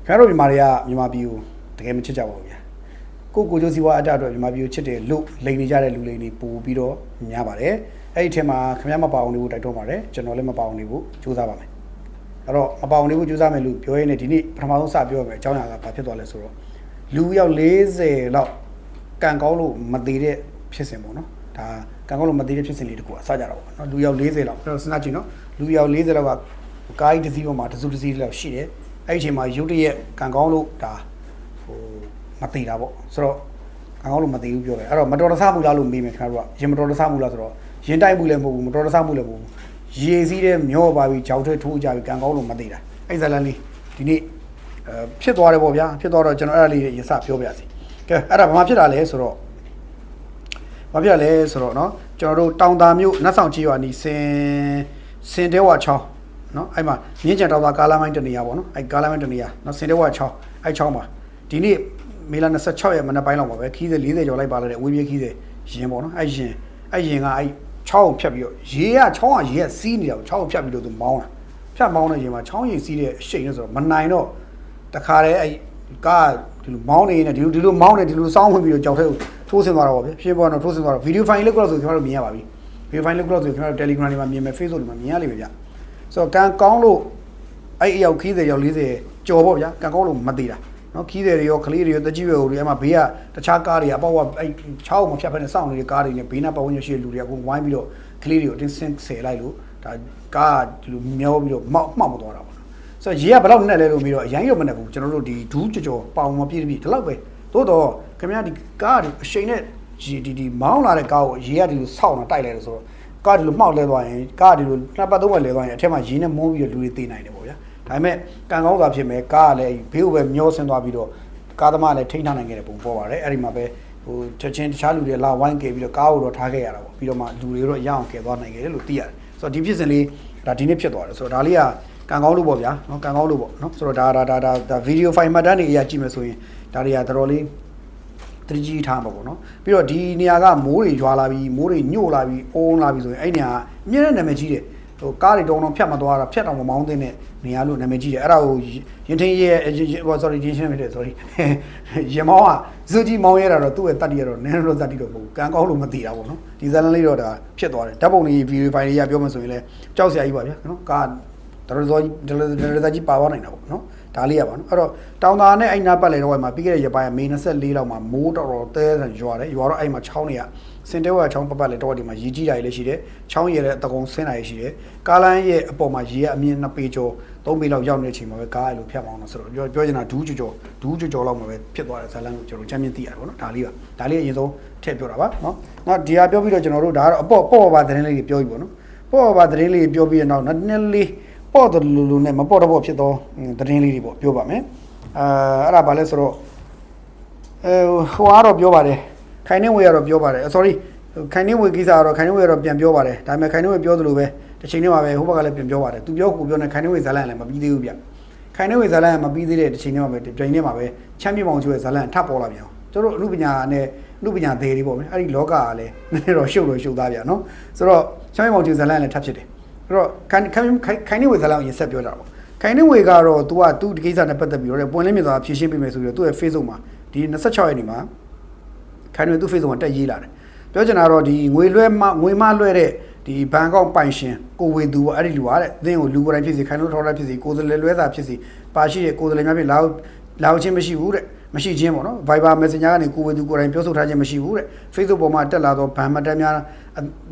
ခင်ဗျားတို့မြန်မာပြည်ကိုတကယ်မချစ်ကြပါဘူးဗျာကိုကျိုးစီဝါအတအတွက်မြန်မာပြည်ကိုချစ်တယ်လို့လိန်နေကြတဲ့လူလိန်တွေပို့ပြီးတော့များပါတယ်အဲ့ဒီထဲမှာခင်ဗျားမပါအောင်နေဖို့တိုက်တွန်းပါတယ်ကျွန်တော်လည်းမပါအောင်နေဖို့ကြိုးစားပါမယ်အဲ့တော့မပါအောင်နေဖို့ကြိုးစားမယ်လို့ပြောရင်းနဲ့ဒီနေ့ပထမဆုံးစပြောရမယ်အကြောင်းအရာကဘာဖြစ်သွားလဲဆိုတော့လူရောက်40လောက်ကံကောင်းလို့မသေးတဲ့ဖြစ်စဉ်ပေါ့နော်ဒါကံကောင်းလို့မသေးတဲ့ဖြစ်စဉ်လေးတခုအစကြတော့ပေါ့နော်လူရောက်40လောက်အဲ့တော့စဉ်းစားကြည့်နော်လူရောက်40လောက်ကကားကြီးတစ်စီးပေါ်မှာတစ်စုတစ်စီးလောက်ရှိတယ်အဲ့ဒီအချိန်မှာရုတ်တရက်ကံကောင်းလို့ဒါမသေးတာပေါ့ဆိုတော့ကံကောင်းလို့မသေးဘူးပြောတယ်အဲ့တော့မတော်တဆမှုလားလို့မေးမယ်ခင်ဗျားတို့ကရင်မတော်တဆမှုလားဆိုတော့ရင်တိုက်မှုလည်းမဟုတ်ဘူးမတော်တဆမှုလည်းမဟုတ်ဘူးရေစီးတဲ့မျောပါပြီးကြောက်ထွေးထိုးကြပြီးကံကောင်းလို့မသေးတာအဲ့ဇာလန်လေးဒီနေ့ဖြစ်သွားတယ်ပေါ့ဗျာဖြစ်သွားတော့ကျွန်တော်အဲ့ဒါလေးရစပြောပြစီကဲအဲ့ဒါဘာမှဖြစ်တာလဲဆိုတော့ဘာဖြစ်လဲဆိုတော့เนาะကျွန်တော်တို့တောင်တာမြို့နတ်ဆောင်ကြီးရွာနီစင်တဲဝါချောင်းเนาะအဲ့မှာမြင်းကြံတောင်တာကားလမ်းမိုင်းတနေရပေါ့เนาะအဲ့ကားလမ်းမိုင်းတနေရเนาะစင်တဲဝါချောင်းအဲ့ချောင်းမှာဒီနေ့မေလ26ရက်မနက်ပိုင်းလောက်ပါပဲခီးတဲ့40ကျော်လိုက်ပါလာတဲ့ဝေးပြေးခီးတဲ့ရင်ပေါ့နော်အဲ့ရင်ကအဲ့ချောင်းဖြတ်ပြီးတော့ရေကချောင်းကရေကစီးနေတာကိုချောင်းဖြတ်ပြီးတော့သူမောင်းတာဖြတ်မောင်းတဲ့ရင်မှာချောင်းရေစီးတဲ့အရှိန်နဲ့ဆိုတော့မနိုင်တော့တခါတည်းအဲ့ကားဒီလိုမောင်းနေနေဒီလိုမောင်းနေဒီလိုစောင်းဝင်ပြီးတော့ကြောက်ထဲကိုထိုးဆင်းသွားတော့ဗောဗျဖြစ်ပေါ်တော့ထိုးဆင်းသွားတော့ဗီဒီယိုဖိုင်လေးကတော့ဆိုကျွန်တော်တို့မြင်ရပါပြီဗီဒီယိုဖိုင်လေးကတော့ဆိုကျွန်တော်တို့ Telegram တွေမှာမြင်မယ် Facebook တွေမှာမြင်ရလိမ့်မယ်ဗျဆိုတော့ကံကောင်းလို့အဲ့အရောက်ခီးတဲ့ရောက်40ကျော်ဗောဗျကံကောင်းလို့မသေးတာနော်ခီးတယ်တွေရောခလေးတွေရောတကြီးရွယ်တွေအဲ့မှာဘေးကတခြားကားတွေအပေါက်အဲ့ချောင်းမဖြတ်ဖက်နဲ့စောင့်နေတဲ့ကားတွေနဲ့ဘေးနားပတ်ဝန်းကျင်ရှိတဲ့လူတွေအကုန်ဝိုင်းပြီးတော့ခလေးတွေကိုတင်းဆင်းဆယ်လိုက်လို့ဒါကားဒီလိုမျောပြီးတော့မှောက်မသွားတာပေါ့နော်ဆိုတော့ရေကဘယ်လောက်နဲ့လဲလို့ပြီးတော့အရင်ရုပ်မနဲ့ဘူးကျွန်တော်တို့ဒီဒူးကြော်ပေါင်မပြည့်ပြည့်ဒီလောက်ပဲသို့တော့ခင်ဗျားဒီကားအရှိန်နဲ့ဒီမောင်းလာတဲ့ကားကိုရေကဒီလိုဆောက်နေတာတိုက်လိုက်လို့ဆိုတော့ကားဒီလိုမှောက်လဲသွားရင်ကားဒီလိုနှစ်ပတ်သုံးပတ်လဲသွားရင်အထက်မှာရေနဲ့မုန်းပြီးတော့လူတွေတေးနိုင်တယ်ပေါ့ဗျာဒါပေမဲ့ကံကောင်းစွာဖြစ်မယ်ကားကလည်းဘေးကိုပဲမျောဆင်းသွားပြီးတော့ကားသမားလည်းထိန်းထားနိုင်ခဲ့တဲ့ပုံပေါ်ပါတယ်အဲ့ဒီမှာပဲချက်ချင်းတခြားလူတွေလာဝိုင်းကဲပြီးတော့ကားကိုတော့ထားခဲ့ရတာပေါ့ပြီးတော့မှလူတွေတော့ရအောင်ကဲသွားနိုင်ခဲ့တယ်လို့သိရတယ်ဆိုတော့ဒီဖြစ်စဉ်လေးဒါဒီနေ့ဖြစ်သွားတယ်ဆိုတော့ဒါလေးကကံကောင်းလို့ပေါ့ဗျာနော်ကံကောင်းလို့ပေါ့နော်ဆိုတော့ဒါဗီဒီယိုဖိုင်မှတ်တမ်းတွေအရာကြည့်မယ်ဆိုရင်ဒါတွေကတော်တော်လေးတတိကြီးထားမှာပေါ့နော်ပြီးတော့ဒီနေရာကမိုးတွေရွာလာပြီးမိုးတွေညို့လာပြီးအုံးလာပြီးဆိုရင်အဲ့နေရာအမြဲတမ်းနာမည်ကြီးတယ်ကားတွေတုံဖြတ်မသွားတာဖြတ်တော့မမောင်းသင်းတဲ့နေရာလို့နာမည်ကြီးတယ်အဲ့ဒါကိုရင်ထင်းရဲ့ sorry ရင်ရှင်းဖြစ်တယ် sorry ရင်မောင်းကဇူကြီးမောင်းရတာတော့သူ့ရဲ့တတ်တရတော့နည်းနည်းတော့တတ်တရတော့မဟုတ်ဘူးကံကောင်းလို့မသိတာပေါ့နော်ဒီဇာလန်လေးတော့ဒါဖြစ်သွားတယ်ဓာတ်ပုံတွေဗီဒီယိုဖိုင်တွေကပြောမှဆိုရင်လည်းကြောက်စရာကြီးပါဗျာနော်ကားတော်တော်ကြီးပါသွားနိုင်တာပေါ့နော်ဒါလေးရပါနော်အဲ့တော့တောင်သာနဲ့အဲ့နာပတ်လေတော့မှာပြီးခဲ့တဲ့ရပိုင်းမေ24လောက်မှာမိုးတော်တဲဆန်ရွာတယ်ရွာတော့အဲ့မှာချောင်းတွေကစင်တဲဝါချောင်းပတ်လေတော့ဒီမှာရေကြီးတာတွေလည်းရှိတယ်ချောင်းရဲတဲ့အတကုံဆင်းတာတွေရှိတယ်ကားလမ်းရဲ့အပေါ်မှာရေကအမြင့်2ပေကျော်3ပေလောက်ရောက်နေတဲ့အချိန်မှာပဲကားအဲ့လိုဖြတ်မောင်းတော့ဆိုတော့ပြောချင်တာဒူးကြော်လောက်မှာပဲဖြစ်သွားတဲ့ဇာလန်ကိုကျွန်တော်ချမ်းမြင်သိရတယ်ပေါ့နော်ဒါလေးအရင်ဆုံးထည့်ပြောတာပါနော်နောက်ဒီဟာပြောပြီးတော့ကျွန်တော်တို့ဒါကတော့အပေါ့ပါသတင်းလေးတွေပြောပြီးပေါ့နော်ပေါ့ပါသတင်းလေးပြောပြီးတော့နောက်နည်းလေးပေါ့တော်လူနဲ့မပေါ့တော့ဖြစ်တော့သတင်းလေးတွေပေါ့ပြောပါမယ်အဲ့ဒါဘာလဲဆိုတော့ဟိုကတော့ပြောပါတယ်ခိုင်နေဝေကတော့ပြောပါတယ် sorry ခိုင်နေဝေကိစ္စကတော့ခိုင်နေဝေကတော့ပြန်ပြောပါတယ်ဒါပေမဲ့ခိုင်နေဝေပြောသလိုပဲတစ်ချိန်တည်းမှာပဲဟိုဘက်ကလည်းပြန်ပြောပါတယ်သူပြောကိုပြောနေခိုင်နေဝေဇာလန်လည်းမပြီးသေးဘူးဗျခိုင်နေဝေဇာလန်ကမပြီးသေးတဲ့တစ်ချိန်တည်းမှာပဲပြန်နေမှာပဲချမ်းမြေမောင်ချိုးရဲ့ဇာလန်ထပ်ပေါ်လာပြန်အောင်တို့အမှုပညာနဲ့အမှုပညာသေးတွေပေါ့ဗျအဲ့ဒီလောကကလည်းနည်းနည်းတော့ရှုပ်သားဗျနော်ဆိုတော့ချမ်းမြေမောင်ချိုးဇာလန်လည်းထပ်ဖြစ်တယ်အဲ့တော့ခိုင်နေဝေဇာလန်ကိုရင်ဆက်ပြောကြတာပေါ့ခိုင်နေဝေကတော့ तू ကသူ့ဒီကိစ္စနဲ့ပတ်သက်ပြီးတော့ပွင့်လင်းမြင်သာဖြည့်ရှင်းပေးမယ်ဆိုပြီးတော့သူ့ရဲ့ Facebook မှာဒီ26ရက်နေ့မှာခိုင်နေသူ့ Facebook မှာတက်ရေးလာတယ်ပြောချင်တာတော့ဒီငွေမလွှဲတဲ့ဒီဘန်ကောက်ပိုင်ရှင်ကိုဝေသူပေါ့အဲ့ဒီလူကတဲ့သင်ကိုလူကိုယ်တိုင်ဖြစ်စီခိုင်လို့ထော်လိုက်ဖြစ်စီကိုယ်စလဲလွှဲတာဖြစ်စီပါရှိတဲ့ကိုယ်စလဲများဖြစ်လာချင်းမရှိဘူးတဲ့မရှိချင်းပေါ့နော် Viber Messenger ကနေကိုဝေသူကိုယ်တိုင်ပြောဆိုထားခြင်းမရှိဘူးတဲ့ Facebook ပေါ်မှာတက်လာတော့ဗန်မတက်မျာ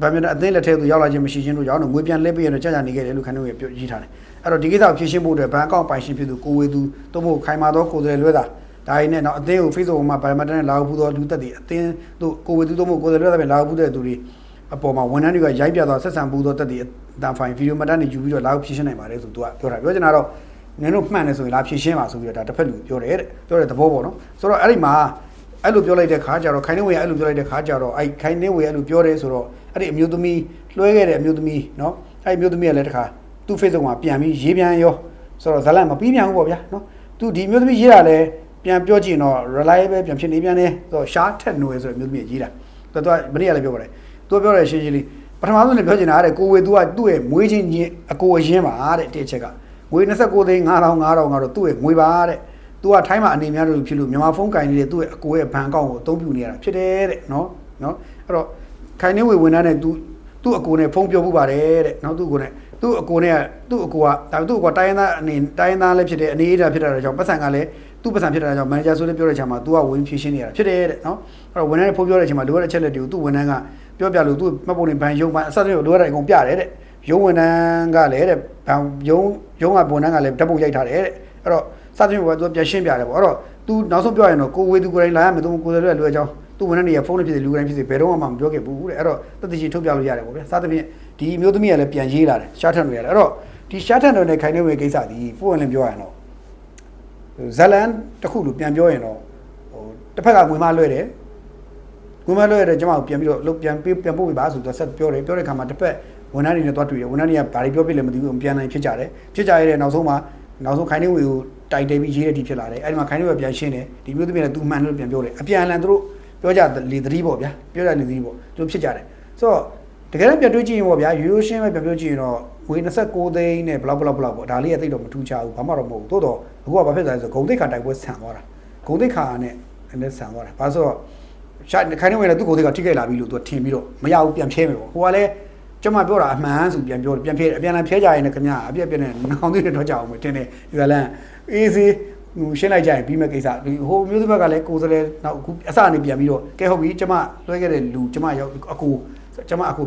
းဗန်မြအသင်းလက်ထဲသူရောက်လာခြင်းမရှိချင်းတို့ကြောင့်ငွေပြန်လဲပေးရတော့ကြာနေခဲ့တယ်လို့ခိုင်လို့ပြောရေးထားတယ်အဲ့တော့ဒီကိစ္စကိုဖြေရှင်းဖို့အတွက်ဘန်ကောက်ပိုင်ရှင်ဖြစ်သူကိုဝေသူတို့မို့ခိုင်မာတော့ကိုယ်စလဲလွှဲတာဒါရင်းနဲ့တော့အသင်းကို Facebook မှာဗန်မတက်နဲ့လာဘူးတော့လူသက်တွေအသင်းတို့ကိုဝေသူတို့မို့ကိုယ်စလဲလွှဲတာပဲလာဘူးတဲ့သူတွေအပေါ်မှာဝန်ထမ်းတွေကရိုက်ပြသွားဆက်ဆံဘူးတော့တက်တွေအတန်ဖိုင်ဗီဒီယိုမတန်းတွေယူပြီးတော့လာဖြေရှင်းနိုင်ပါတယ်ဆိုသူကပြောတာပြောချင်တာတော့နင်တို့မှန်တယ်ဆိုရင်လာဖြေရှင်းပါဆိုပြီးတော့ဒါတစ်ဖက်လူပြောတယ်တဲ့ပြောတဲ့သဘောပေါ့နော်ဆိုတော့အဲ့ဒီမှာအဲ့လိုပြောလိုက်တဲ့ခါကျတော့ခိုင်နေဝေအဲ့လိုပြောလိုက်တဲ့ခါကျတော့အဲ့ခိုင်နေဝေအဲ့လိုပြောတယ်ဆိုတော့အဲ့ဒီအမျိုးသမီးလွှဲခဲ့တဲ့အမျိုးသမီးနော်အဲ့အမျိုးသမီးကလည်းတခါသူ့ Facebook မှာပြန်ပြီးရေးပြန်ရောဆိုတော့ဇလန်မပြီးပြန်ဘူးပေါ့ဗျာနော်သူဒီအမျိုးသမီးရေးတာလည်းပြန်ပြောကြည့်ရင်တော့ reliable ပြန်ဖြစ်နေပြန်တယ်ဆိုတော့ရှားထက်နိုးရဆိုတဲ့အမျိုးသမီးရေးတာသူကမနေ့ကလည်းပြောပါတယ်သူပြောတယ်ရှင်းရှင်းလေးပထမဆုံးလည်းပြောချင်တာတဲ့ကိုဝေသူကသူ့ရဲ့မွေးချင်းအကိုအရင်ပါတဲ့တစ်ချက်ကငွေ29သိန်း5000တော့သူ့ရဲ့ငွေပါတဲ့ तू ကထိုင်းမှာအနေများလို့ဖြစ်လို့မြန်မာဖုန်းကင်နေတဲ့သူ့ရဲ့အကိုရဲ့ဘဏ်အကောင့်ကိုအသုံးပြုနေရတာဖြစ်တယ်တဲ့နော်အဲ့တော့ခိုင်နေဝေဝင်သားနဲ့ သူ့အကိုနဲ့ဖုန်းပြောမှုပါတယ်တဲ့နော်သူ့အကိုနဲ့သူ့အကိုနဲ့သူ့အကိုကဒါသူ့အကိုတိုင်းသားအနေတိုင်းသားလည်းဖြစ်တယ်အနေဒါဖြစ်တာကြောင့်ပတ်စံကလည်းသူ့ပတ်စံဖြစ်တာကြောင့်မန်နေဂျာဆိုလည်းပြောတဲ့အချိန်မှာ तू ကဝင်ဖြည့်ရှင်းနေရတာဖြစ်တယ်တဲ့နော်အဲ့တော့ဝန်ထမ်းဖုန်းပြောတဲ့အချိန်မှာလိုအပ်တဲ့အချက်လက်တွေကိုသူ့ဝန်ထမ်းကပြောပြလို့သူ့မှတ်ပုံတင်ဘဏ်ရုံးဘဏ်အစတဲ့လိုအပ်တဲ့အကုန်ပြတယ်တဲ့ရုံးဝန်ထမ်းကလည်းတဲ့ဘဏ်ရုံးကဝန်ထမ်းကလည်းဓာတ်ပုံရိုက်ထားတယ်တဲ့အဲ့တော့စသဖြင့်က तू ပြန်ရှင်းပြတယ်ပေါ့အဲ့တော့ तू နောက်ဆုံးပြောရင်တော့ကိုဝေသူကိုယ်တိုင်လာရမယ်သူကိုယ်တိုင်လွယ်အကြောင်းသူ့ဝန်ထမ်းတွေကဖုန်းနဲ့ဖြစ်တယ်လူတိုင်းဖြစ်တယ်ဘယ်တော့မှမပြောခဲ့ဘူးတဲ့အဲ့တော့တတိရှိထုတ်ပြလို့ရတယ်ပေါ့ဗျာစသဖြင့်ဒီမျိုးသမီးကလည်းပြန်ရေးလာတယ်ရှားထန်တွေရတယ်အဲ့တော့ဒီရှားထန်တွေနဲ့ခိုင်နေဝေကိစ္စဒီပို့ဝင်လည်းပြောရရင်တော့ဇလန်တစ်ခုလို့ပြန်ပြောရင်တော့တစ်ဖက်ကငွေမလွှဲတယ်ကျွန်မပြန်ပြီးတော့လုပ်ပြန်ပို့ပေးပါဆိုတော့ဆက်ပြောတယ်ပြောတဲ့ခါမှာတစ်ဖက်ဝန်ထမ်းတွေနဲ့တွားတွေ့တယ်ဝန်ထမ်းတွေကဘာတွေပြောပြလဲမသိဘူးပြန်နိုင်ဖြစ်ကြတယ်ဖြစ်ကြရတဲ့နောက်ဆုံးခိုင်နေဝေကိုတိုင်တယ်ပြီးရေးတဲ့ဒီဖြစ်လာတယ်အဲ့ဒီမှာခိုင်နေဝေပြန်ရှင်းတယ်ဒီမျိုးသမီးကသူမှန်လို့ပြန်ပြောတယ်အပြန်အလှန်သူတို့ပြောကြလေသတိပေါ့ဗျာပြောကြလေသတိပေါ့သူဖြစ်ကြတယ်ဆိုတော့တကယ်တော့ပြန်တွေးကြည့်ရင်ပေါ့ဗျာရိုးရိုးရှင်းပဲပြန်ပြောကြည့်ရင်တော့ငွေ29သိန်းနဲ့ဘလောက်ပေါ့ဒါလေးကသိတော့မထူးခြားဘူးဘာမှတော့မဟုတ်ဘူးတိုးတော့အခုကဘာဖြစ်သွားလဲဆိုဂုံတိတ်ခါတိုက်ပွဲဆန်သွားတာဂုံတိတ်ခါနဲ့ဆန်သွားတာဘာဆိုတော့ခိုင်နေဝင်လည်းသူ့ဂုံတိတ်ခါထိခိုက်လာပြီလို့သူထင်ပြီးတော့မရဘူးပြန်ဖြဲမယ်ပေါ့ဟိုကလည်းကျွန်မပြောတာအမှန်ဆိုပြန်ပြောပြန်ဖြဲအပြန်ဖြဲကြရင်လည်းခင်ဗျာအပြက်နဲ့နောင်သေးတယ်တော့ကြအောင်မယ်တင်တယ်ဒီကလန်အေးစေးရှင်းလိုက်ကြရင်ပြီးမဲ့ကိစ္စဟိုမျိုးသူဘက်ကလည်းကိုယ်စလဲနောက်အခုအစအနေပြန်ပြီးတော့ကဲဟုတ်ပြီကျွန်မလွှဲခဲ့တဲ့လူကျွန်မရောက်အကူ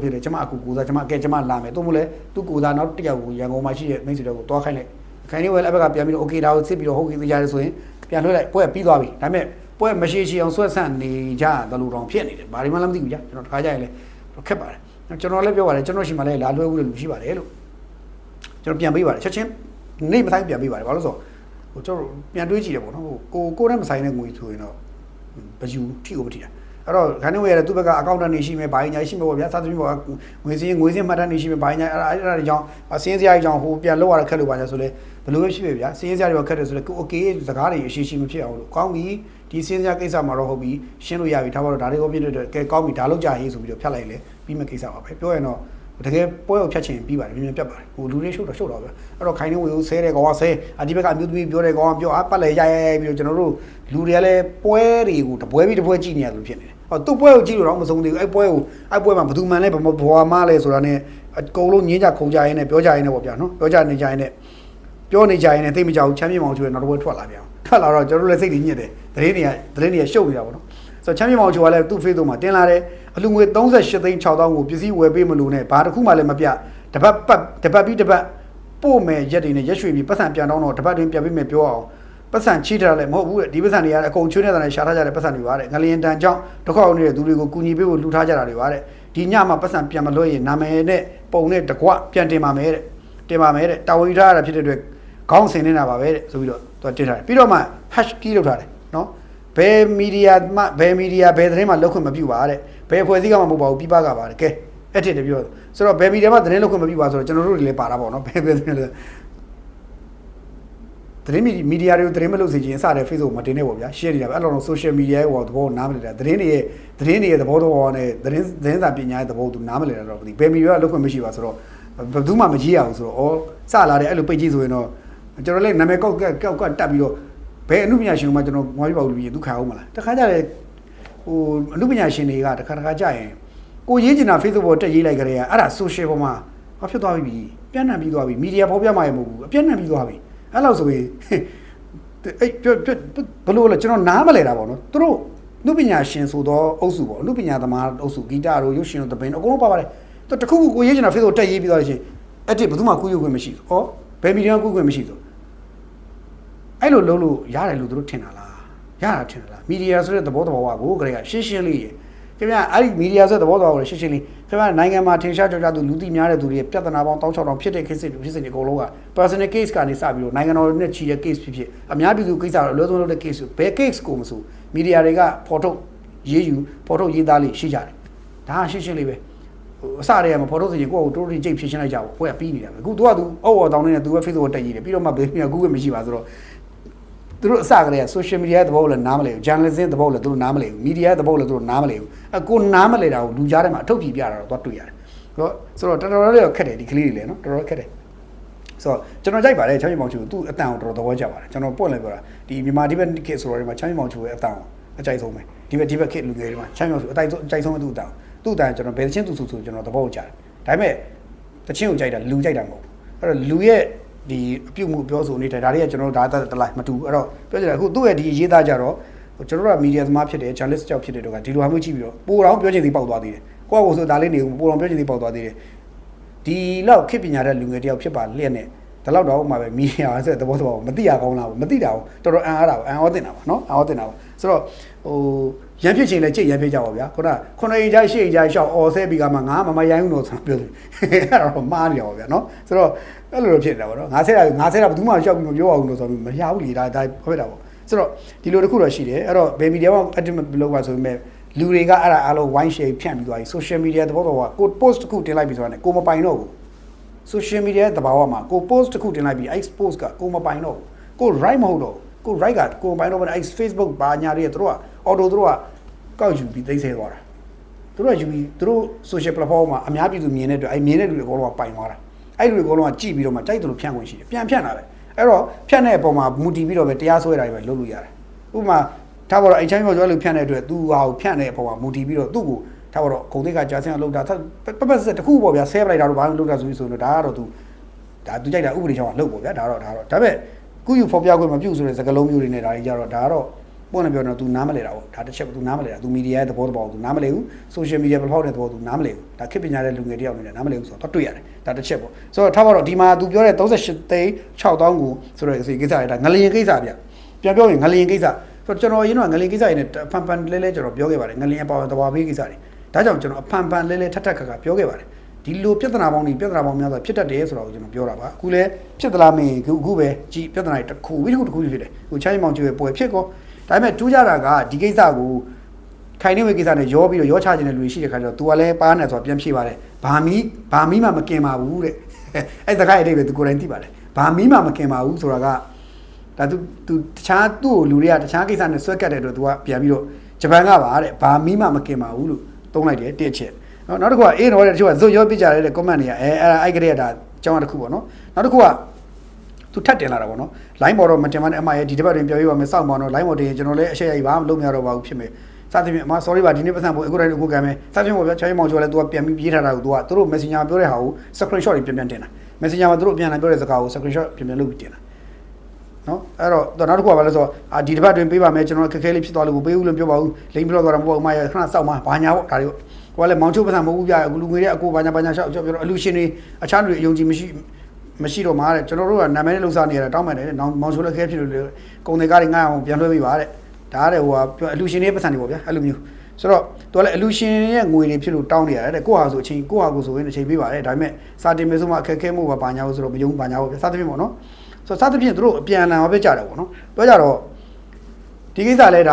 ဖြစ်တယ်ကျွန်မအကူကိုစားကျွန်မလာမယ်တို့မို့လဲသူ့ကိုစားနောက်တစ်ယောက်ကိုရန်ကုန်မှာရှိတဲ့မိတ်ဆွေတွေကိုတွားခိုင်းလိုက်ခိုင်နေဝဲလည်းဘက်ကပြန်ပြီးတော့โอเคဒါကိုစစ်ပြီးတော့ဟုတ်ကဲ့သိကြတယ်ဆိုရင်ပြန်လွှဲလိုက်ပွဲပြီးသွားပြီဒါပေမဲ့ပွဲမရှိအောင်ဆွဲဆန့်နေကြတယ်လို့တော့ဖြစ်နေတယ်ဘာမှလည်းမသိဘူးကြာကျွန်တော်တခါကြရင်လည်းခက်ပါတယ်ကျွန်တော်လည်းပြောပါတယ်ကျွန်တော်ရှိမှလည်းလာလွှဲဘူးလို့လူရှိပါတယ်လို့ကျွန်တော်ပြန်ပေးပါတယ်ချက်ချင်းနေမဆိုင်ပြန်ပေးပါတယ်ဘာလို့ဆိုဟိုကျွန်တော်ပြန်တွေးကြည့်တယ်ပေါ့နော်ကိုနဲ့မဆိုင်တဲ့ငွေဆိုရင်တော့ဘယူထိကိုမထိတာအဲ့တော့ခိုင်နေဝဲရတဲ့သူ့ဘက်ကအကောင့်တန်းနေရှိမယ်ဘာညာရှိမယ်ပေါ့ဗျာစသဖြင့်ပေါ့ငွေစင်းမှတ်တမ်းနေရှိမယ်ဘာညာအဲ့ဒါကြောင့်စင်းစရာကြီးကြောင့်ဟိုပြန်လောက်ရတဲ့ခက်လို့ပါညာဆိုလဲဘယ်လိုပဲရှိပဲဗျာစင်းစရာတွေခက်တယ်ဆိုလဲကိုโอเคစကားတွေအရှိမဖြစ်အောင်လို့ကောင်းပြီဒီစင်းစရာကိစ္စမှာတော့ဟုတ်ပြီရှင်းလို့ရပြီထားပါတော့ဒါတွေကိုပြည့်တဲ့ကဲကောင်းပြီဒါလောက်ကြရေးဆိုပြီးတော့ဖြတ်လိုက်လေပြီးမဲ့ကိစ္စပါပဲပြောရင်တော့တကယ်ပွဲကိုဖြတ်ချင်ပြီးပါတယ်မြင်ပြတ်ပါတယ်ဟိုလူတွေရှုပ်တော့ဗျအဲ့တော့ခိုင်နေဝေကိုဆဲတယ်ကောင်ကဆဲဒီဘက်ကအမျိုးသမီးပြောတယ်ကောင်ကပြောပတ်လေရိုက်ပြီးတော့ကျွန်တော်တို့လူတွေကလည်းပွဲတွေကိုတပွဲပြီးတပွဲကြည့်နေရလို့ဖြစ်နေတယ်ဟောသူ့ပွဲကိုကြည့်လို့တော့မဆုံးသေးဘူးအဲ့ပွဲမှာဘသူမှန်လဲဘောမလဲဆိုတာနဲ့အကုန်လုံးညင်းကြခုံကြရင်းနဲ့ပြောကြရင်းနဲ့ပေါ့ဗျာနော်ပြောကြနေကြရင်းနဲ့သိမကြဘူးချမ်းမြေမောင်ချိုးရဲ့နောက်တစ်ပွဲထွက်လာပြန်ထွက်လာတော့ကျွန်တော်တို့လည်းစိတ်ကြီးညစ်တယ်သတင်းတွေကရှုပ်နေတာပေါ့နော်ဆိုတော့ချမ်းမြေမောင်ချိုကလည်းသူ့ Facebook မှာတင်လာတယ်အလူငွေ38သိန်း6000ကိုပစ္စည်းဝယ်ပေးမလို့နဲ့ဘာတစ်ခုမှလည်းမပြတပတ်ပို့မယ်ရက်တွေနဲ့ရက်ရွှေပြီးပတ်စံပြန်တော့တပတ်တွင်ပြန်ပေးမယ်ပြောအောင်ပတ်စံချီးထားလည်းမဟုတ်ဘူးတဲ့ဒီပတ်စံတွေကအကုန်ချွေးနေတာနဲ့ရှာထားကြတဲ့ပတ်စံတွေပါတဲ့ငလျင်တန်ကြောင့်တစ်ခေါက်နေတဲ့သူတွေကိုကူညီပေးဖို့လှူထားကြတာတွေပါတဲ့ဒီညမှာပတ်စံပြန်မလွှဲရင်နာမည်နဲ့ပုံနဲ့တကွပြန်တင်ပါမယ်တဲ့တာဝန်ယူထားရတာဖြစ်တဲ့အတွက်ခေါင်းစင်နေတာပါပဲတဲ့ဆိုပြီးတော့သူတင်ထားတယ်ပြီးတော့မှ hash key လုပ်ထားတယ်နော်ဘယ်မီဒီယာဘယ်သတင်းမှလောက်ခွင့်မပြုပါတဲ့ဘယ်အဖွဲ့အစည်းကမှမဟုတ်ပါဘူးပြပကပါတယ်ကဲအဲ့ထက်တပြောဆိုတော့ဘယ်မီဒီယာမှသတင်းလောက်ခွင့်မပြုပါဆိုတော့ကျွန်တော်တို့တွေလည်းပါတာပေါ့နော်ဘယ်သတင်းလဲသတင်းမီဒီယာတွေကိုသတင်းမလုပ်စေချင်အစတဲ့ Facebook မှာတင်နေပေါ့ဗျာ share နေတာပဲအဲ့လိုတော့ social media ရဲ့သဘောကိုနားမလည်တာသတင်းတွေရဲ့သဘောတော်နဲ့သတင်းစာပညာရဲ့သဘောကိုနားမလည်တာတော့ဘယ်မီဒီယာကလောက်ခွင့်မရှိပါဆိုတော့ဘယ်သူမှမကြည့်ရဘူးဆိုတော့စလာတယ်အဲ့လိုပိတ်ကြည့်ဆိုရင်တော့ကျွန်တော်လည်းနာမည်ကောက်ကတက်ပြီးတော့ဘယ်အမှုပညာရှင်မှကျွန်တော်မွားပြပါဘူးလူကြီးဒုက္ခအောင်မလားတခါကြတယ်ဟိုအမှုပညာရှင်တွေကတခါကြရင်ကိုရေးချင်တာ Facebook ပေါ်တက်ရေးလိုက်ကြတဲ့အဲ့ဒါ social ပေါ်မှာဘာဖြစ်သွားပြီပြန့်နှံ့ပြီးသွားပြီမီဒီယာပေါ်ပြမှာရမဟုတ်ဘူးအပြန့်နှံ့ပြီးသွားပြီအဲ့လောက်ဆိုရင်အဲ့ဘလို့လဲကျွန်တော်နားမလဲတာပေါ့နော်သူတို့အမှုပညာရှင်ဆိုတော့အုပ်စုပေါ့အမှုပညာသမားအုပ်စုဂီတတို့ရုပ်ရှင်တို့သဘင်အကုန်လုံးပါပါတယ်သူတခုခုကိုရေးချင်တာ Facebook တက်ရေးပြီးသွားလို့ရှိရင်အဲ့ဒီဘယ်သူမှကူးရုပ်ခွင့်မရှိဘူးဟောဘယ်မီဒီယာကူးခွင့်မရှိဘူးအဲ့လိုလုပ်လို့ရတယ်လို့သူတို့ထင်တာလားရတာထင်တာလားမီဒီယာဆိုတဲ့သဘောကကိုကလေးကရှင်းလေးခင်ဗျာအဲ့ဒီမီဒီယာဆိုတဲ့သဘောကိုရှင်းလေးခင်ဗျာနိုင်ငံမှာထင်ရှားကြောက်ကြသူလူသိများတဲ့သူတွေပြဿနာပေါင်း16000ဖြစ်တဲ့ case တွေဖြစ်နေအကုန်လုံးက personal case ကနေစပြီးတော့နိုင်ငံတော်နဲ့ချီတဲ့ case ဖြစ်အများပြည်သူကိစ္စတော့အလွယ်ဆုံးလုပ်တဲ့ case ဘယ် case ကိုမဆိုမီဒီယာတွေကဖော်ထုတ်ရေးသားလေးရှိကြတယ်ဒါကရှင်းလေးပဲအစတည်းကမဖော်ထုတ်စေရင်ကိုယ့်ကိုတိုးတိုးကြိတ်ဖြစ်ရှင်းလိုက်ကြပါဘယ်ကပြီးနေတာပဲအခု तू က तू အော်တောင်းနေတဲ့ तू ပဲ Facebook ကိုတက်ရေးတယ်ပြီးတော့မှဘယ်မှာ Google မရှိပါဆိုတော့သူတို့အစကတည်းက social media သဘောကိုလည်းနားမလည်ဘူး journalism သဘောကိုလည်းသူတို့နားမလည်ဘူး media သဘောကိုလည်းသူတို့နားမလည်ဘူးကိုနားမလည်တာကိုလူကြားထဲမှာအထုတ်ပြပြတာတော့သွားတွေ့ရတယ်ဆိုတော့တော်တော်လေးခက်တယ်ဒီကလေးတွေလည်းနော်တော်တော်ခက်တယ် ဆိုတော့ကျွန်တော်ကြိုက်ပါတယ်ချမ်းမြေမောင်ချိုသူ့အတန်ကိုတော်တော်သဘောကျပါတယ်ကျွန်တော်ပွင့်လိုက်ပြောတာဒီမြန်မာဒီဘက်ခေတ်ဆိုတော့ဒီမှာချမ်းမြေမောင်ချိုရဲ့အတန်ကိုအကြိုက်ဆုံးပဲဒီဘက်ခေတ်လူငယ်တွေမှာချမ်းမြေမောင်ချိုအကြိုက်ဆုံးပဲသူ့အတန်ကျွန်တော်ဘယ်ချင်းသူဆိုကျွန်တော်သဘောကျတယ်ဒါပေမဲ့တချင်းကိုကြိုက်တာလူကြိုက်တာမဟုတ်အဲ့တော့လူရဲ့ဒီအပြုတ်မှုပြောဆိုနေတဲ့ဒါတွေကကျွန်တော်ဒါတလိုက်မတူအဲ့တော့ပြောကြတယ်အခုသူ့ရဲ့ဒီရေးသားကြတော့ကျွန်တော်တို့ကမီဒီယာသမားဖြစ်တယ် journalist ကြောက်ဖြစ်တယ်တို့ကဒီလိုဟာမျိုးကြည့်ပြီးတော့ပိုတော်ပြောချင်သေးပေါက်သွားသေးတယ်ကိုယ့်ကိုယ်ဆိုဒါလေးနေပိုတော်ပြောချင်သေးပေါက်သွားသေးတယ်ဒီလောက်ခေတ်ပညာတဲ့လူငယ်တယောက်ဖြစ်ပါလျက်နဲ့ဒီလောက်တော့မှပဲမီဒီယာဆိုတဲ့သဘောမသိရကောင်းလားမသိတာဘူးတော်တော်အံ့အားတာပေါ့အံ့ဩတင်တာပေါ့နော်အံ့ဩတင်တာပေါ့ဆိုတော့ရန်ဖြစ်ချင်လဲကြိတ်ရန်ဖြစ်ကြပါဗျာခုနအိမ်ကြိုက်ရှေ့အိမ်ကြိုက်ရှောက်အော်ဆဲပြီးကမှငါမရိုင်းဘူးလို့ဆိုပြောတယ်အဲ့တော့မှားနေရောဗျာနော်ဆိုတော့အဲ့လိုဖြစ်နေတာပေါ့နော်ငါဆဲတာဘယ်သူမှရှောက်ပြီးမပြောအောင်လို့ဆိုတော့မရဘူးလေဒါခွဲတာပေါ့ဆိုတော့ဒီလိုတစ်ခုတော့ရှိတယ်အဲ့တော့ဘယ်မီဒီယာမှာ active လုပ်ပါဆိုပေမဲ့လူတွေကအဲ့ဒါအားလုံး wine share ဖြန့်ပြီးသွားပြီ social media သဘောတော့ကို post တစ်ခုတင်လိုက်ပြီဆိုတာနဲ့ကိုမပိုင်တော့ဘူး social media သဘာဝမှာကို post တစ်ခုတင်လိုက်ပြီအဲ့ post ကကိုမပိုင်တော့ဘူးကို right မဟုတ်တော့ကို right ကကိုမပိုင်တော့ဘူးအဲ့ Facebook ဘာညာတွေသူတို့က auto သူတို့ကကောက်ယူပြီးသိမ်းဆဲသွားတာသူတို့ကယူပြီးသူတို့ social platform မှာအများပြည်သူမြင်တဲ့အတွက်အဲ့မြင်တဲ့လူတွေအကုန်လုံးကပိုင်သွားတာအဲ့လူတွေအကုန်လုံးကကြည့်ပြီးတော့မှတိုက်တယ်လို့ဖြန့်ခွင့်ရှိတယ်ပြန်ဖြန့်တာပဲအဲ့တော့ဖြန့်တဲ့အပေါ်မှာမူတည်ပြီးတော့ပဲတရားစွဲတာတွေပဲလုပ်လို့ရတယ်ဥပမာထားပါတော့အဲ့ချိုင်းပြောလို့ဖြန့်တဲ့အတွက်သူဟာကိုဖြန့်တဲ့အပေါ်မှာမူတည်ပြီးတော့သူ့ကိုထားပါတော့ဂုံတိတ်ကကြာစင်းအောင်လုပ်တာပတ်စက်တစ်ခုပေါ့ဗျာဆဲပလိုက်တာတော့ဘာလို့လုပ်တာဆိုပြီးဆိုတော့ဒါကတော့သူကြိုက်တာဥပဒေချောင်းကလုပ်ပေါ့ဗျာဒါတော့ဒါပေမဲ့ကုယူဖော်ပြခွင့်မပြုဆိုတဲ့စကားလုံးမျိုးတွေနဲ့ဒါတွေကြတော့ဒါကတော့ပွင့်နေပြောတော့ तू နားမလဲတာပေါ့ဒါတစ်ချက် तू နားမလဲတာ तू မီဒီယာရဲ့သဘောတဘော तू နားမလဲဘူး social media ဘယ်ဖောက်တဲ့သဘော तू နားမလဲဘူးဒါခေတ်ပညာတဲ့လူငယ်တယောက်အနေနဲ့နားမလဲဘူးဆိုတော့တွေ့ရတယ်ဒါတစ်ချက်ပေါ့ဆိုတော့ထားပါတော့ဒီမှာ तू ပြောတဲ့38သိန်း6000ကိုဆိုတော့ဒီကိစ္စတွေဒါငလျင်ကိစ္စဗျပြန်ပြောရင်ငလျင်ကိစ္စဆိုတော့ကျွန်တော်ရင်းတော့ငလျင်ကိစ္စတွေနဲ့ဖန်လဲကျွန်တော်ပြောခဲ့ပါတယ်ငလျင်အပေါ်သဘာဝဘေးကိစ္စတွေဒါကြောင့်ကျွန်တော်ဖန်လဲထပ်ခါပြောခဲ့ပါတယ်ဒီလိုပြဿနာပေါင်းများစွာဖြစ်တတ်တယ်ဆိုတော့ကျွန်တော်ပြောတာပါအခုလည်းဖြစ်သလားမင်းအခုပဲကြည်ပြဿနာတွေတစ်ခုဖြစ်တယ်ဟိုချိုင်းမောင်ကျွေးပွဲဖြစ်ကောဒါပေမဲ့ထူးခြားတာကဒီကိစ္စကိုခိုင်နေဝေကိစ္စနဲ့ရောပြီးတော့ရောချခြင်းတဲ့လူတွေရှိတဲ့ခါကျတော့ तू ကလည်းပါနေဆိုတော့ပြန်ဖြေပါတယ်ဘာမီးမှမกินပါဘူးတဲ့အဲ့စကားအတိတ်ပဲ तू ကိုယ်တိုင်သိပါတယ်ဘာမီးမှမกินပါဘူးဆိုတာကဒါ तू တခြားသူ့ကိုလူတွေကတခြားကိစ္စနဲ့ဆွဲကတ်တဲ့အတွက် तू ကပြန်ပြီးတော့ဂျပန်ကပါတဲ့ဘာမီးမှမกินပါဘူးလို့သုံးလိုက်တယ်တစ်ချက်နောက်တစ်ခုကအေးတော့တဲ့တချို့ကဇွတ်ရောပြကြတဲ့ comment တွေကအဲ့ကလေးကဒါအကြောင်းတစ်ခုပေါ့နော်နောက်တစ်ခုကသူထပ်တင်လာတာပေါ့နော် line ပေါ်တော့မတင်မနဲ့အမရဲ့ဒီတစ်ပတ်တွင်ပြောပြပါမယ်စောင့်ပါတော့ line ပေါ်တင်ကျွန်တော်လည်းအရှက်ရိုက်ဘာမှလုပ်မရတော့ပါဘူးဖြစ်မယ်စသဖြင့်အမ sorry ပါဒီနေ့ပတ်စံဖို့အခုတိုင်းအခုကံမယ်စသဖြင့်ပေါ့ဗျာချမ်းမောင်ကျော်လည်းသူကပြန်ပြီးပြေးထားတာကိုသူကသူတို့ messenger ပြောတဲ့ဟာကို screenshot တွေပြန်တင်တာ messenger မှာသူတို့ပြန်လာပြောတဲ့စကားကို screenshot ပြန်လုပ်ပြီးတင်တာနော်အဲ့တော့နောက်တစ်ခုကဘာလဲဆိုတော့ဒီတစ်ပတ်တွင်ပေးပါမယ်ကျွန်တော်ခက်ခဲလေးဖြစ်သွားလို့ပေးဦးလို့ပြောပါဦးလိမ့်ပြတော့တော့မဟုတ်အမရဲ့ခဏစောင့်ပါဘာညာပေါ့ဒါတွေကိုကလည်းမောင်ချိုးပတ်စံမဟုတ်ဘူးဗျာအခုလူငွေတွေအကိုဘာညာရှောက်ပြောတော့အလူရှင်တွေအခြားလူတွေအယုံကြည်မရှိတော့မှာတဲ့ကျွန်တော်တို့ကနာမည်နဲ့လှုပ်ရှားနေရတာတောင်းပန်တယ်တဲ့မောင်ချိုးလည်းခဲဖြစ်လို့ကုန်တွေကားတွေငှားအောင်ပြန်လွှဲပေးပါတဲ့ဒါတဲ့ဟိုကအလူရှင်တွေပတ်စံတွေပေါ့ဗျာအဲ့လိုမျိုးဆိုတော့သူကလည်းအလူရှင်ရဲ့ငွေတွေဖြစ်လို့တောင်းနေရတယ်တဲ့ကိုဟာဆိုအချိန်ကိုဟာကိုဆိုရင်အချိန်ပေးပါတယ်ဒါပေမဲ့စာတင်မယ်ဆိုမှအခက်ခဲမှုဘာညာလို့ဆိုတော့မယုံဘာညာပေါ့ဗျာစသဖြင့်ပေါ့နော်ဆိုတော့စသဖြင့်သူတို့အပြန်အလှန်ဟောပြကြတယ်ပေါ့နော်ပြောကြတော့ဒီကိစ္စလဲဒ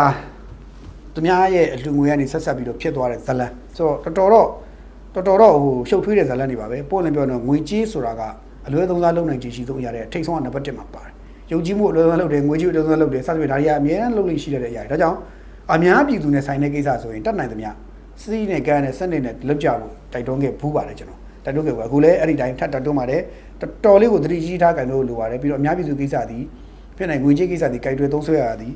ါသူများရဲ့အလူငွေကနေဆက်ဆက်ပြီးတော့ဖြစ်သွားတဲ့ဇလန်ဆိုတော့တော်တော်ဟိုရှုပ်ထွေးတဲ့ဇလန်တွေပါပဲပို့လည်းပြောတော့ငွေကြေးဆိုတာကအလွဲသုံးစားလုပ်နိုင်ခြင်းရှိဆုံးရတဲ့ထိတ်ဆုံးကနံပါတ်1မှာပါတယ်ယုံကြည်မှုအလွဲသုံးစားလုပ်တယ်ငွေကြေးအလွဲသုံးစားလုပ်တယ်စသဖြင့်ဒါတွေကအများအားလုပ်လို့ရှိတဲ့အရာတွေဒါကြောင့်အများပြည်သူနဲ့ဆိုင်တဲ့ကိစ္စဆိုရင်တတ်နိုင်သမျှစီးနဲ့ကန်းနဲ့စက်နဲ့လုပ်ကြဖို့တိုက်တွန်းခဲ့ဘူးပါတယ်ကျွန်တော်တိုက်တွန်းခဲ့ဘူးအခုလည်းအဲ့ဒီတိုင်းထပ်တိုက်တွန်းပါတယ်တော်လေးကိုသတိကြီးထားကြလို့လိုပါတယ်ပြီးတော့အများပြည်သူကိစ္စသည်ဖြစ်နိုင်ငွေကြေးကိစ္စသည်ကြိုက်တွဲသုံးဆွဲရသည်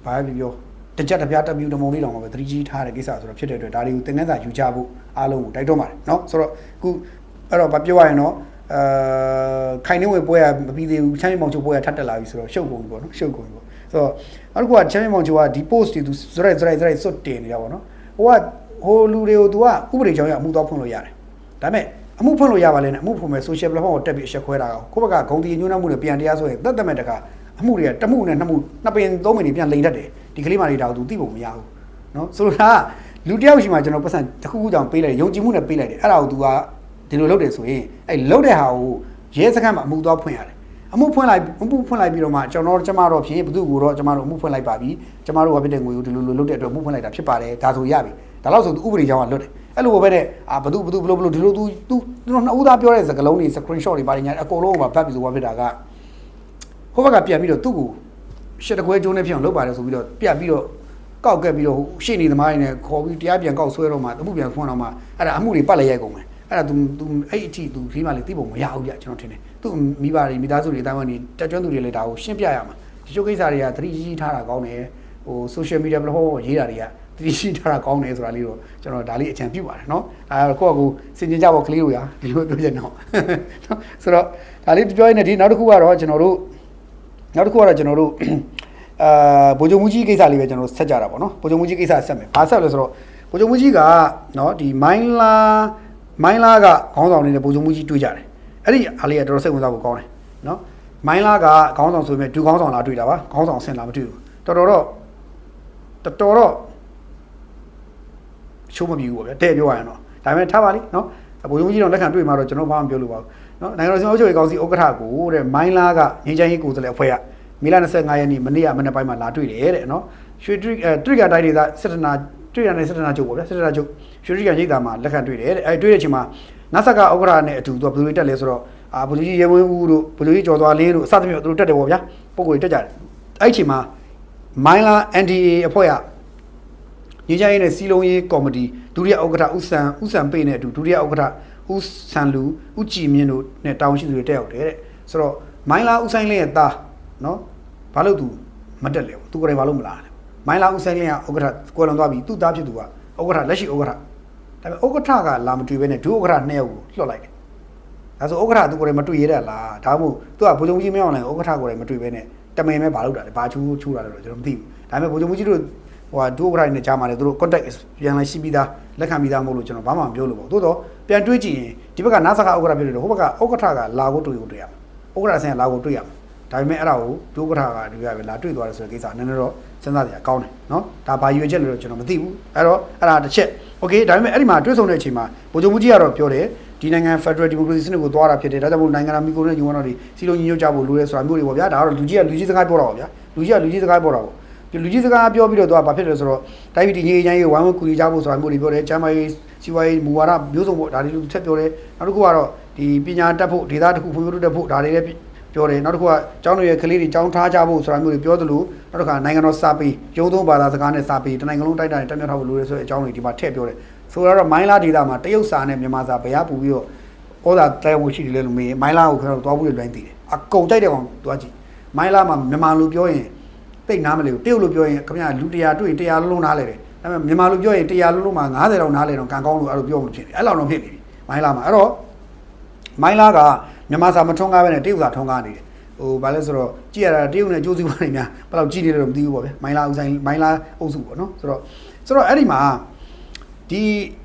ဘာပဲပြောတကြက်တပြားတမြူတမုံလေးတောင်မှပဲသတိကြီးထားတဲ့ကိစ္စဆိုတော့ဖြစ်တဲ့အတွက်ဒါတွေကိုသင်ခန်းစာယူကြဖို့အားလုံးကိုတိုက်တွန်းပါတယ်เนาะဆိုတော့အခုအဲ့တော့ပြောရရင်တော့ခိုင်နေဝေပွဲရမပြီးသေးဘူးချမ်းမြေမောင်ချိုပွဲရထပ်တက်လာပြီဆိုတော့ရှုပ်ကုန်ပြီပေါ့နော်ရှုပ်ကုန်ပြီပေါ့ဆိုတော့နောက်တစ်ခုကချမ်းမြေမောင်ချိုကဒီ post တွေသူဇရိုက်စွတ်တင်နေတာပေါ့နော်ဟိုလူတွေကိုသူကဥပဒေကြောင်းရအမှုတော့ဖွင့်လို့ရတယ်ဒါပေမဲ့အမှုဖွင့်လို့ရပါလေနဲ့အမှုဖွင့်မဲ့ social platform ကိုတက်ပြီးအချက်ခွဲတာကိုဘက်ကဂုံတီညွှန်းနှမှုတွေပြန်တရားဆိုရင်တတ်မဲ့တကအမှုတွေကတမှုနဲ့နှစ်မှုနှစ်ပင်သုံးပင်တွေပြန်လိန်တတ်တယ်ဒီကလေးမလေးတောင်သူသိဖို့မရဘူးเนาะဆိုတော့လူတယောက်ရှိမှကျွန်တော်ပတ်စံတစ်ခုခုကြောင့်ပေးလိုက်ယုံကြည်မှုနဲ့ပေးလိုက်တယ်အဲ့ဒါကို तू ကဒီလိုလုပ်တယ်ဆိုရင်အဲ့လုပ်တဲ့ဟာကိုရဲစခန်းမှာအမှုသွားဖွင့်ရတယ်အမှုဖွင့်လိုက်ပြီးတော့မှကျမတို့ဖြင့်ဘသူ့ကိုတော့ကျမတို့အမှုဖွင့်လိုက်ပါပြီကျမတို့ကဖြစ်တဲ့ငွေကိုဒီလိုလုပ်တဲ့အတွက်အမှုဖွင့်လိုက်တာဖြစ်ပါတယ်ဒါဆိုရပြီဒါလို့ဆို तू ဥပဒေကြောင်းကလွတ်တယ်အဲ့လိုပဲတဲ့ဘသူဘလို့ဒီလို तू နှစ်ဦးသားပြောတဲ့စကားလုံးတွေ screenshot တွေပါတယ်ညာအကုန်လုံးကပတ်ပြီးဆိုဖြစ်တာကဟိုဘက်ကပြန်ပြီးတော့သူ့ကိုရှစ်တကွဲကျိုးနဲ့ဖြစ်အောင်လုပ်ပါတယ်ဆိုပြီးတော့ပြတ်ပြီးတော့ကောက်ကက်ပြီးတော့ရှေ့နေသမားတွေနဲ့ခေါ်ပြီးတရားပြန်ကောက်ဆွဲတော့မှအမှုပြန်ဖွင့်တော့မှအဲ့ဒါအမှုတွေပတ်လိုက်ရိုက်ကုန်မယ် အဲ့ဒါ तू အဲ့အထိ तू ခီးမှလည်းသိပုံမရဘူးဗျကျွန်တော်ထင်တယ်သူမိဘတွေမိသားစုတွေအတိုင်းဝန်တွေတက်ကျွမ်းသူတွေလည်းဒါကိုရှင်းပြရမှာဒီချို့ကိစ္စတွေကသတိကြီးထားတာကောင်းတယ်ဟို social media ဘယ်လိုရေးတာတွေကသတိရှိထားတာကောင်းတယ်ဆိုတာလေးတော့ကျွန်တော်ဒါလေးအကြံပြုပါတယ်เนาะဒါကိုယ့်အကူစင်ကြင်ကြဖို့ကလေးတို့ရဒီလိုပြောချင်တော့ဆိုတော့ဒါလေးပြောရင်းနဲ့ဒီနောက်တစ်ခုကတော့ကျွန်တော်တို့ဗိုလ်ချုပ်မှုကြီးကိစ္စလေးပဲကျွန်တော်ဆက်ကြတာပေါ့နော်ဗိုလ်ချုပ်မှုကြီးကိစ္စဆက်မယ်ဘာဆက်လဲဆိုတော့ဗိုလ်ချုပ်မှုကြီးကနော်ဒီမိုင်းလာကခေါင်းဆောင်နေတဲ့ဗိုလ်ချုပ်မှုကြီးတွေ့ကြတယ်အဲ့ဒီအားလေးကတော်တော်စိတ်ဝင်စားဖို့ကောင်းတယ်နော်မိုင်းလာကခေါင်းဆောင်ဆိုပေမဲ့ဒူခေါင်းဆောင်လာတွေ့တာပါခေါင်းဆောင်ဆင်လာမတွေ့ဘူးတော်တော်ချိုးမပြူပေါ့ဗျတဲ့ပြောရရင်တော့ဒါပေမဲ့ထားပါလိနော်ဗိုလ်ချုပ်ကြီးတော့လက်ခံတွေ့မှာတော့ကျွန်တော်ဘာမှမပြောလို့ပါဘူးနော်နိုင်ငံတော်စီမံအုပ်ချုပ်ရေးကောင်စီဥက္ကဋ္ဌကိုတဲ့မိုင်းလာကငင်းချမ်းရေးကိုယ်စားလှယ်အဖွဲ့ကမေလ25ရက်နေ့မနေ့ကမနေ့ပိုင်းမှာလာတွေ့တယ်တဲ့နော်ရွှေထရိကတိုင်းဒေသစစ်တနာတွေ့ရတဲ့စစ်တနာချုပ်ပေါ့ဗျစစ်တနာချုပ်ရွှေထရိကရိပ်သာမှာလက်ခံတွေ့တယ်တဲ့အဲတွေ့တဲ့အချိန်မှာနတ်ဆက်ကဥက္ကဋ္ဌနဲ့အတူသူကဘယ်လိုတက်လဲဆိုတော့ဗိုလ်ချုပ်ကြီးရဲဝင်းဦးတို့ဗိုလ်ချုပ်ကြီးကျော်သွားလင်းတို့အစသဖြင့်သူတို့တက်တယ်ပေါ့ဗျာပုံကိုယ်တက်ကြတယ်အဲ့အချိန်မှာမိုင်းလာ NDA အဖွဲ့ကညီကြရေးနဲ့စီလုံးရေးကော်မတီဒုတိယဥက္ကဋ္ဌဦးစံပေနဲ့အတူဒုတိယဥက္ကဋ္ဌဦးစံလူဦးကြည်မြင့်တို့နဲ့တာဝန်ရှိသူတွေတက်ရောက်တယ်တဲ့ဆိုတော့မိုင်းလာဦးဆိုင်လင်းရဲ့သားနော်ဘာလို့သူမတက်လဲသူကိုယ်တိုင်ဘာလို့မလာလဲမိုင်းလာဦးဆိုင်လင်းကဥက္ကဋ္ဌကိုယ်လွန်သွားပြီသူ့သားဖြစ်သူကဥက္ကဋ္ဌလက်ရှိဥက္ကဋ္ဌဒါပေမဲ့ဥက္ကဋ္ဌကလာမတွေ့ဘဲနဲ့ဒုဥက္ကဋ္ဌ2ယောက်ကိုလွှတ်လိုက်တယ်ဒါဆိုဥက္ကဋ္ဌသူကိုယ်တိုင်မတွေ့ရတဲ့လားဒါမှမဟုတ်သူကဗိုလ်ချုပ်ကြီးမင်းအောင်လှိုင်ဥက္ကဋ္ဌကိုယ်တိုင်မတွေ့ဘဲနဲ့တမင်ပဲဘာလုပ်တာလဲဘာချူးတာလဲတော့ကျွန်တော်မသိဘူးဒါပေမဲ့ဗိုလ်ချုပ်ကြီးတို့ဟိုဒုဥက္ကဋ္ဌနဲ့ကြားမှာလေသူတို့ contact ပြန်လာရှိပြီးသားလက်ခံပြီးသားမဟုတ်လို့ကျွန်တော်ဘာမှမပြောလို့ပေါ့သို့တော့ပြန်တွေးကြည့်ရင်ဒီဘက်ကနားဆက်ကဥက္ကဋ္ဌဖြစ်လို့ဟိုဘက်ကဥက္ကဋ္ဌကလာဖို့တွေ့ရမှာဥက္ကဋ္ဌဆင်ကလာဖို့တွေ့ရမှာဒါပေမဲ့အဲ့ဒါကိုဒုဥက္ကဋ္ဌကဒီကပဲလာတွေ့သွားတယ်ဆိုတဲ့ကိစ္စနည်းနည်းတော့စဉ်းစားစရာကောင်းတယ်နော်ဒါဘာရွေချက်လို့ကျွန်တော်မသိဘူးအဲ့တော့အဲ့ဒါတစ်ချက်โอเคဒါပေမဲ့အဲ့ဒီမှာတွေ့ဆုံတဲ့အချိန်မှာဗိုလ်ချုပ်မှုကြီးကတော့ပြောတယ်ဒီနိုင်ငံ Federal Democracy စနစ်ကိုသွားတာဖြစ်တယ်ဒါကြောင့်မို့နိုင်ငံတော်မိကိုနဲ့ညီဝန်တော်တွေစီလုံးညီညွတ်ကြဖို့လိုတယ်ဆိုတာမျိုးတွေပေါ့ဗျာဒါကတော့လူကြီးစကားပြောတာပေါ့ဗျာလူကြီးစကားပြောတာပေါ့လူကြီးစကားပြောပြီးတော့သူကဘာဖြစ်လဲဆိုတော့တိုင်းပြည်တည်ငြိမ်ချမ်းရေးဝိုင်းဝန်းကူညီကြဖို့ဆိုတာမျိုးတွေပြောတယ်ကျမ်းမာရေးစီးပွားရေးမူဝါဒမျိုးစုံပေါ့ဒါတွေလူထက်ပြောတယ်နောက်တစ်ခုကတော့ဒီပညာတတ်ဖို့ဒေသတစ်ခုဖွံ့ဖြိုးတိုးတက်ဖို့ဒါတွေလည်းပြောတယ်နောက်တစ်ခုကကျောင်းတွေရဲ့ကလေးတွေကျောင်းထားကြဖို့ဆိုတာမျိုးတွေပြောသလိုနောက်တစ်ခါနိုင်ငံတော်စာပေရုံးသုံးဘာသာစကားနဲ့စာပေတနိုင်ငံလုံးတိုက်တာနဲ့တက်မြောက်ထားဖို့လိုတယ်ဆိုတဲ့အကြောင်းတွေဒီမှာထည့်ပြောတယ်ဆိုတော့မိုင်းလာဒေတာမှာတရုတ်စာနဲ့မြန်မာစာဘယ်ပူပြီးတော့ဩဇာတိုက်မှုရှိတယ်လဲလို့မေးမိုင်းလာကိုကျွန်တော်သွားဖို့လွှမ်းသိတယ်အကုန်ကြိုက်တဲ့ကောင်သွားကြည့်မိုင်းလာမှာမြန်မာလူပြောရင်တိတ်နားမလဲဘူးတရုတ်လူပြောရင်ခင်ဗျာလူ100တွေ့100လုံးနားလဲတယ်ဒါပေမဲ့မြန်မာလူပြောရင်100လုံးမှာ90လောက်နားလဲတော့ကံကောင်းလို့အဲ့လိုပြောမှဖြစ်တယ်အဲ့လောက်တော့ဖြစ်နေပြီမိုင်းလာမှာအဲ့တော့မိုင်းလာကမြန်မာစာမထွန်းကားပဲနဲ့တရုတ်စာထွန်းကားနေတယ်ဟိုဘာလဲဆိုတော့ကြည့်ရတာတရုတ်နဲ့ကြိုးစီးပွားနေများဘယ်လောက်ကြည့်နေတယ်တော့မသိဘူးပေါ့ဗျမိုင်းလာဦးဆိုင်မိုင်းလာအုပ်စုပေါ့နော်ဆိုတော့အဲ့ဒီမှာဒ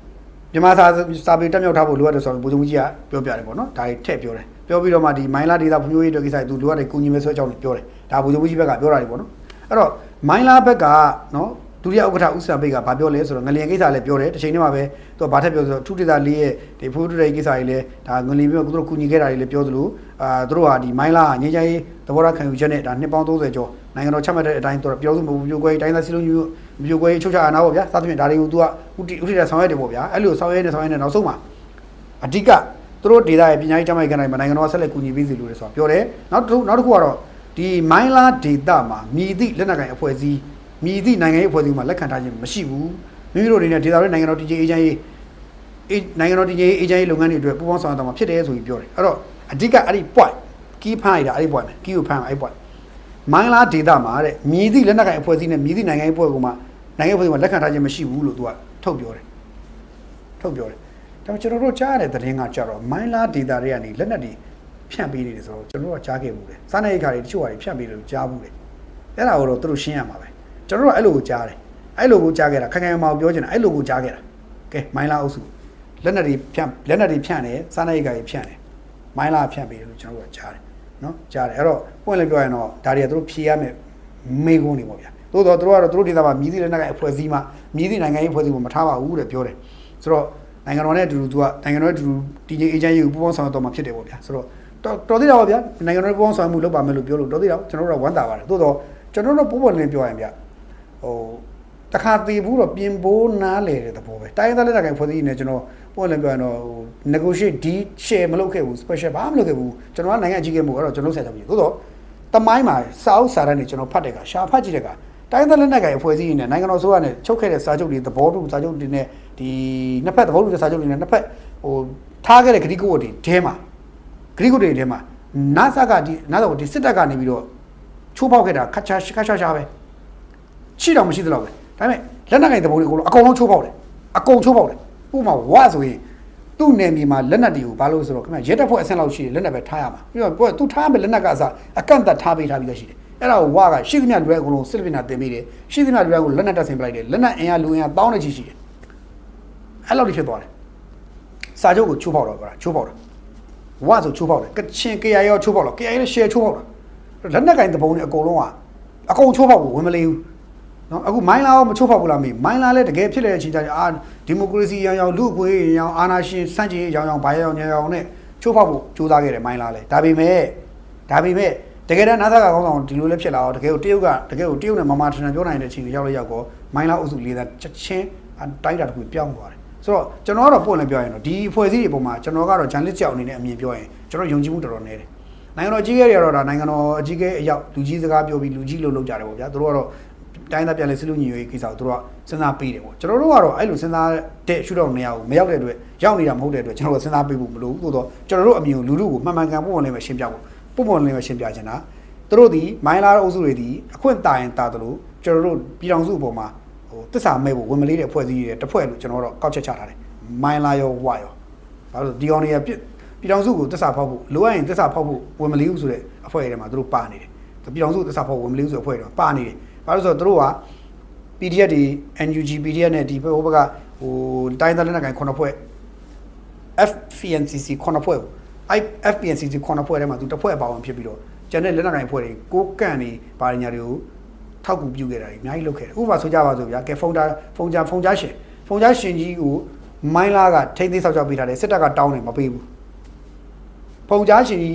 ီမြန်မာစာပေတက်မြောက်ထားဖို့လိုအပ်တယ်ဆိုတော့ဗိုလ်ချုပ်ကြီးကပြောပြတယ်ပေါ့နော်ဒါတွေထည့်ပြောတယ်ပြောပြီးတော့မှဒီမိုင်းလာဒေတာဖွံ့ဖြိုးရေးအတွက်ကိစ္စသူလိုအပ်တဲ့ကုညီမဲ့ဆွဲအကြောင်းတွေပြောတယ်ဒါဗိုလ်ချုပ်ကြီးဘက်ကပြောတာတွေပေါ့နော်အဲ့တော့မိုင်းလာဘက်ကနော်ဒုတိယဥက္ကဋ္ဌဦးစံပိတ်ကဘာပြောလဲဆိုတော့ငလျင်ကိစ္စလည်းပြောတယ်တစ်ချိန်တည်းမှာပဲသူကဘာထက်ပြောဆိုတော့ထူးဒေတာလေးရဲ့ဒီဖိုးထူးတဲ့ကိစ္စတွေလည်းဒါငလျင်ပြီးတော့သူတို့ကုညီခဲ့တာတွေလည်းပြောသလိုသူတို့ဟာဒီမိုင်းလာငင်းချမ်းရေးသဘောထားခံယူချက်နဲ့ဒါနှစ်ပေါင်း30ကျော်နိုင်ငံတော်ချမှတ်တဲ့အတိုင်းသူတို့ပြောစုမပြိုကွဲတိုင်းသားစီလုံးမျိုးပြိုကွဲချုပ်ချအာဏာပေါ့ဗျာစသဖြင့်ဒါတွေကိုသူကဥတီတဲ့ဆောင်ရွက်တယ်ပေါ့ဗျာအဲ့လိုဆောင်ရွက်နေနောက်ဆုံးမှာအဓိကသူတို့ဒေတာရဲ့ပညာရေးကျမ်းမာရေးကဏ္ဍမှာနိုင်ငံတော်ဆက်လက်ကူညီပေးစီလို့လည်းဆိုတော့ပြောတယ်နောက်တစ်ခုကတော့ဒီမိုင်းလာဒေတာမှာမြည်သည့်လက်နက်ကိုင်အဖွဲ့အစည်းမြည်သည့်နိုင်ငံရေးအဖွဲ့အစည်းမှာလက်ခံထားခြင်းမရှိဘူးမိမိတို့တွေနဲ့ဒေတာတွေနိုင်ငံတော်တည်ငြိမ်အေဂျင့်ရေးလုပ်ငန်းတွေအတွက်ပူးပေါင်းဆောင်ရွက်သွားမှာဖြစ်တယ်ဆိုပြီးပြောတယ်အဲ့တော့အဓိကအဲ့ဒီ point key ဖမ်းလိုက်တာအဲ့ဒီ point နဲ့ key ကိုဖမ်းအဲ့ point မိုင်းလာဒေတာမှာတဲ့မြည်သည့်လက်နက်ကိုင်အဖွဲ့အစည်းနဲ့မြည်သည့်နိုင်ငံရေးအဖွဲ့ကမှနိုင်ငံရေးအဖွဲ့မှာလက်ခံထားခြင်းမရှိဘူးလို့သူကထုတ်ပြောတယ်ဒါပေမဲ့ကျွန်တော်တို့ကြားရတဲ့သတင်းကကြတော့မိုင်းလာဒေတာတွေကနေလက်နက်တွေဖြန့်ပေးနေတယ်ဆိုတော့ကျွန်တော်တို့ကကြားခဲ့ဘူးလေစားနပ်ရိက္ခာတွေတချို့ဟာတွေဖြန့်ပေးတယ်လို့ကြားဘူးလေအဲ့ဒါကိုတော့သူတို့ရှင်းရမှာပဲကျွန်တော်တို့ကအဲ့လိုကိုကြားတယ်အဲ့လိုကိုကြားခဲ့တာခိုင်မအောင်ပြောချင်တာအဲ့လိုကိုကြားခဲ့တာကဲမိုင်းလာအုပ်စုလက်နက်တွေဖြန့်တယ်စားနပ်ရိက္ခာတွေဖြန့်တယ်မိုင်းလာဖြန့်ပေးတယ်လို့ကျွန်တော်တို့ကကြားတယ်နော်ကြားတယ်အဲ့တော့ပွင့်လည်းပြောရင်တော့ဒါတွေကသူတို့ဖြေရမယ်မေးခွန်းတွေပေါ့ဗျာသို့တော့သူတို့ကတော့သူတို့ဒေသမှာမြည်သည့်လက်နက်ကိုင်အဖွဲ့အစည်းမှာမြည်သည့်နိုင်ငံရေးအဖွဲ့အစည်းကိုမထားပါဘူးတဲ့ပြောတယ်ဆိုတော့နိုင်ငံတော်နဲ့အတူတူသူကနိုင်ငံတော်နဲ့အတူတူတည်ငြိမ်အေဂျင့်ရေးကိုပူးပေါင်းဆောင်ရွက်တော့မှာဖြစ်တယ်ပေါ့ဗျာဆိုတော့တော်သေးတာပါဗျာနိုင်ငံတော်ပူးပေါင်းဆောင်ရွက်မှုလုပ်ပါမယ်လို့ပြောလို့တော်သေးတာကျွန်တော်တို့ကဝမ်းသာပါတယ်သို့တော့ကျွန်တော်တို့ပို့ပေါ်လင်းပြောရရင်ဗျဟိုတခါသေးဘူးတော့ပြင်ပိုးနားလေတဲ့သဘောပဲတိုင်းသားလက်နက်ကိုင်ဖွဲ့စည်းနေကျွန်တော်ပို့ပေါ်လင်းပြောရင်တော့ဟို negotiate deal share မလုပ်ခဲ့ဘူး special ဘာမှမလုပ်ခဲ့ဘူးကျွန်တော်ကနိုင်ငံအကြီးအကဲမို့အဲ့တော့ကျွန်တော်ဆက်ကြည့်သို့တော့တမိုင်းမှာစာအုပ်စာတမ်းတွေကျွန်တော်ဖတ်တဲ့ကရှာဖတ်ကြည့်တဲ့ကတိုင်းသားလက်နက်ကိုင်အဖွဲ့အစည်းနဲ့နိုင်ငံတော်ဆိုရနဲ့ချုပ်ခဲ့တဲ့စာချုပ်တွေသဘောတူစာချုပ်တွေနဲ့ဒီနှစ်ဖက်သဘောတူတဲ့စာချုပ်တွေနဲ့နှစ်ဖက်ဟို ထားခဲ့တဲ့ဂရိကိုတွေထဲမှာဂရိကိုတွေထဲမှာနာဆာကဒီနာတော့ဒီစစ်တပ်ကနေပြီးတော့ချိုးပေါက်ခဲ့တာခါချာရှာပဲရှိတော့မရှိသလောက်ပဲဒါပေမဲ့လက်နက်ကင်တဘုံတွေအကုန်လုံးချိုးပေါက်တယ်အကုန်ချိုးပေါက်တယ်ဥပမာဝါဆိုရင်သူ့နယ်မြေမှာလက်နက်တွေကိုဘာလို့ဆိုတော့ခင်ဗျရဲတပ်ဖွဲ့အဆင့်လောက်ရှိတယ်လက်နက်ပဲထားရမှာပြီးတော့သူထားမယ်လက်နက်ကအစအကန့်အသတ်ထားပေးပြီးရှိတယ်အဲ့ဒါကိုဝါကရှိသမျှလွယ်အကုန်လုံးစစ်ပင်နာတင်ပေးတယ်ရှိသမျှလွယ်ကိုလက်နက်တက်ဆင်ပလိုက်တယ်လက်နက်အင်အားလူအင်အားတောင်းနေချီရှိတယ်အဲ့လောက်ဖြစ်သွားတယ်စာချုပ်ကိုချိုးပေါက်တော့ဗျာချိုးပေါက်တာဝါဆိုချိုးပေါက်တယ်ကချင် KIA ရောချိုးပေါက်တော့ KIA လည်း share ချိုးပေါက်တာလက်နက်ကင်တဘုံတွေအကုန်လုံးကအကုန်ချိုးပေါက်ကိုဝင်မလေးဘူးနော်အခုမိုင်းလာရောမချိုးပေါက်ဘူးလားမေးမိုင်းလာလည်းတကယ်ဖြစ်တဲ့အချိန်ကျရင်ဒီမိုကရေစီရောင်လူ့အခွင့်အရေးရောင်အာဏာရှင်စန့်ကျင်ရေးရောင်ဘာရောင်ညရောင်နဲ့ချိုးပေါက်ဖို့ကြိုးစားခဲ့တယ်မိုင်းလာလည်းဒါပေမဲ့တကယ်တမ်းနာသာကကောင်းဆောင်ဒီလိုလည်းဖြစ်လာတော့တကယ်ကိုတရုတ်နဲ့မမထန်ထန်ပြောနိုင်တဲ့အချိန်ကြီးရောက်တော့မိုင်းလာအုပ်စုလေးသားချက်ချင်းတိုင်းတာတစ်ခုပြောင်းသွားတယ်ဆိုတော့ကျွန်တော်ကတော့ပို့လည်းပြောရင်တော့ဒီအဖွဲ့အစည်းတွေပုံမှာကျွန်တော်ကတော့ဂျန်လစ်ကြောက်အနေနဲ့အမြင်ပြောရင်ကျွန်တော်ယုံကြည်မှုတော်တော်နည်းတယ်နိုင်ငံတော်အကြီးအကဲတွေကတော့ဒါနိုင်ငံတော်အကြီးအကဲအရောက်လူကြီးစကားပြောပြီးလူကြီးလို့လုပ်ကြတယ်ပေါ့ဗျာသူတို့ကတော့တိုင်းသားပြန်လဲစစ်လို့ညီရွေးကိစ္စကိုသူတို့ကစဉ်းစားပေးတယ်ပေါ့ကျွန်တော်တို့ကတော့အဲ့လိုစဉ်းစားတဲ့ရှုတော့နေရာကိုမရောက်တဲ့အတွက်ရောက်နေတာမဟုတ်တဲ့အတွက်ကျွန်တော်တို့စဉ်းစားပေးဖို့မလိုဘူးသို့တော့ကျွန်တော်တို့အမြင်ကိုလူလူကိုမှန်မှန်ကန်ပုံပေါ်လေးပဲရှင်းပြဖို့ပုံပေါ်လေးပဲရှင်းပြချင်တာသူတို့ဒီမိုင်းလာအုပ်စုတွေဒီအခွင့်တာရင်တာတယ်လို့ကျွန်တော်တို့ပြည်တော်စုအပေါ်မှာတစ္ဆာမဲ့ဖို့ဝင်မလေးတဲ့အဖွဲ့အစည်းတွေတစ်ဖွဲ့လို့ကျွန်တော်တို့ကောက်ချက်ချထားတယ်မိုင်းလာရောဝါရောဘာလို့ဒီကောင်တွေကပြည်တော်စုကိုတစ္ဆာဖောက်ဖို့လိုအပ်ရင်တစ္ဆာဖောက်ဖို့ဝင်မလေးဘူးဆိုတဲ့အဖွဲ့တွေမှာသူတို့ပါနေတယ်ပြည်တော်စုတစ္ဆာဖောက်ဝင်မလေးဘူးဆိုတဲ့အဖွဲ့တွေမှာပါနေတယ်ဘာလို့ဆိုတော့သူတို့က PDF တွေ NUG PDF နဲ့ဒီဘက်ကတိုင်းသားလက်နက်ကိုင်9ဖွဲ့ FPNCC 9ဖွဲ့FPNCC 9ဖွဲ့ထဲမှာသူတစ်ဖွဲ့အပါဝင်ဖြစ်ပြီးတော့ကျန်တဲ့လက်နက်ကိုင်ဖွဲ့တွေကိုကန့်နေပါညာတွေကိုထောက်ကူပြုခဲ့တာတွေအများကြီးလုပ်ခဲ့တယ်ဥပမာဆိုကြပါစို့ဗျာကဲဖုန်ကြားရှင်ကြီးကိုမိုင်းလာကထိမ့်သိမ်းဆောက်ချပေးထားတယ်စစ်တပ်ကတောင်းတယ်မပေးဘူးဖုန်ကြားရှင်ကြီး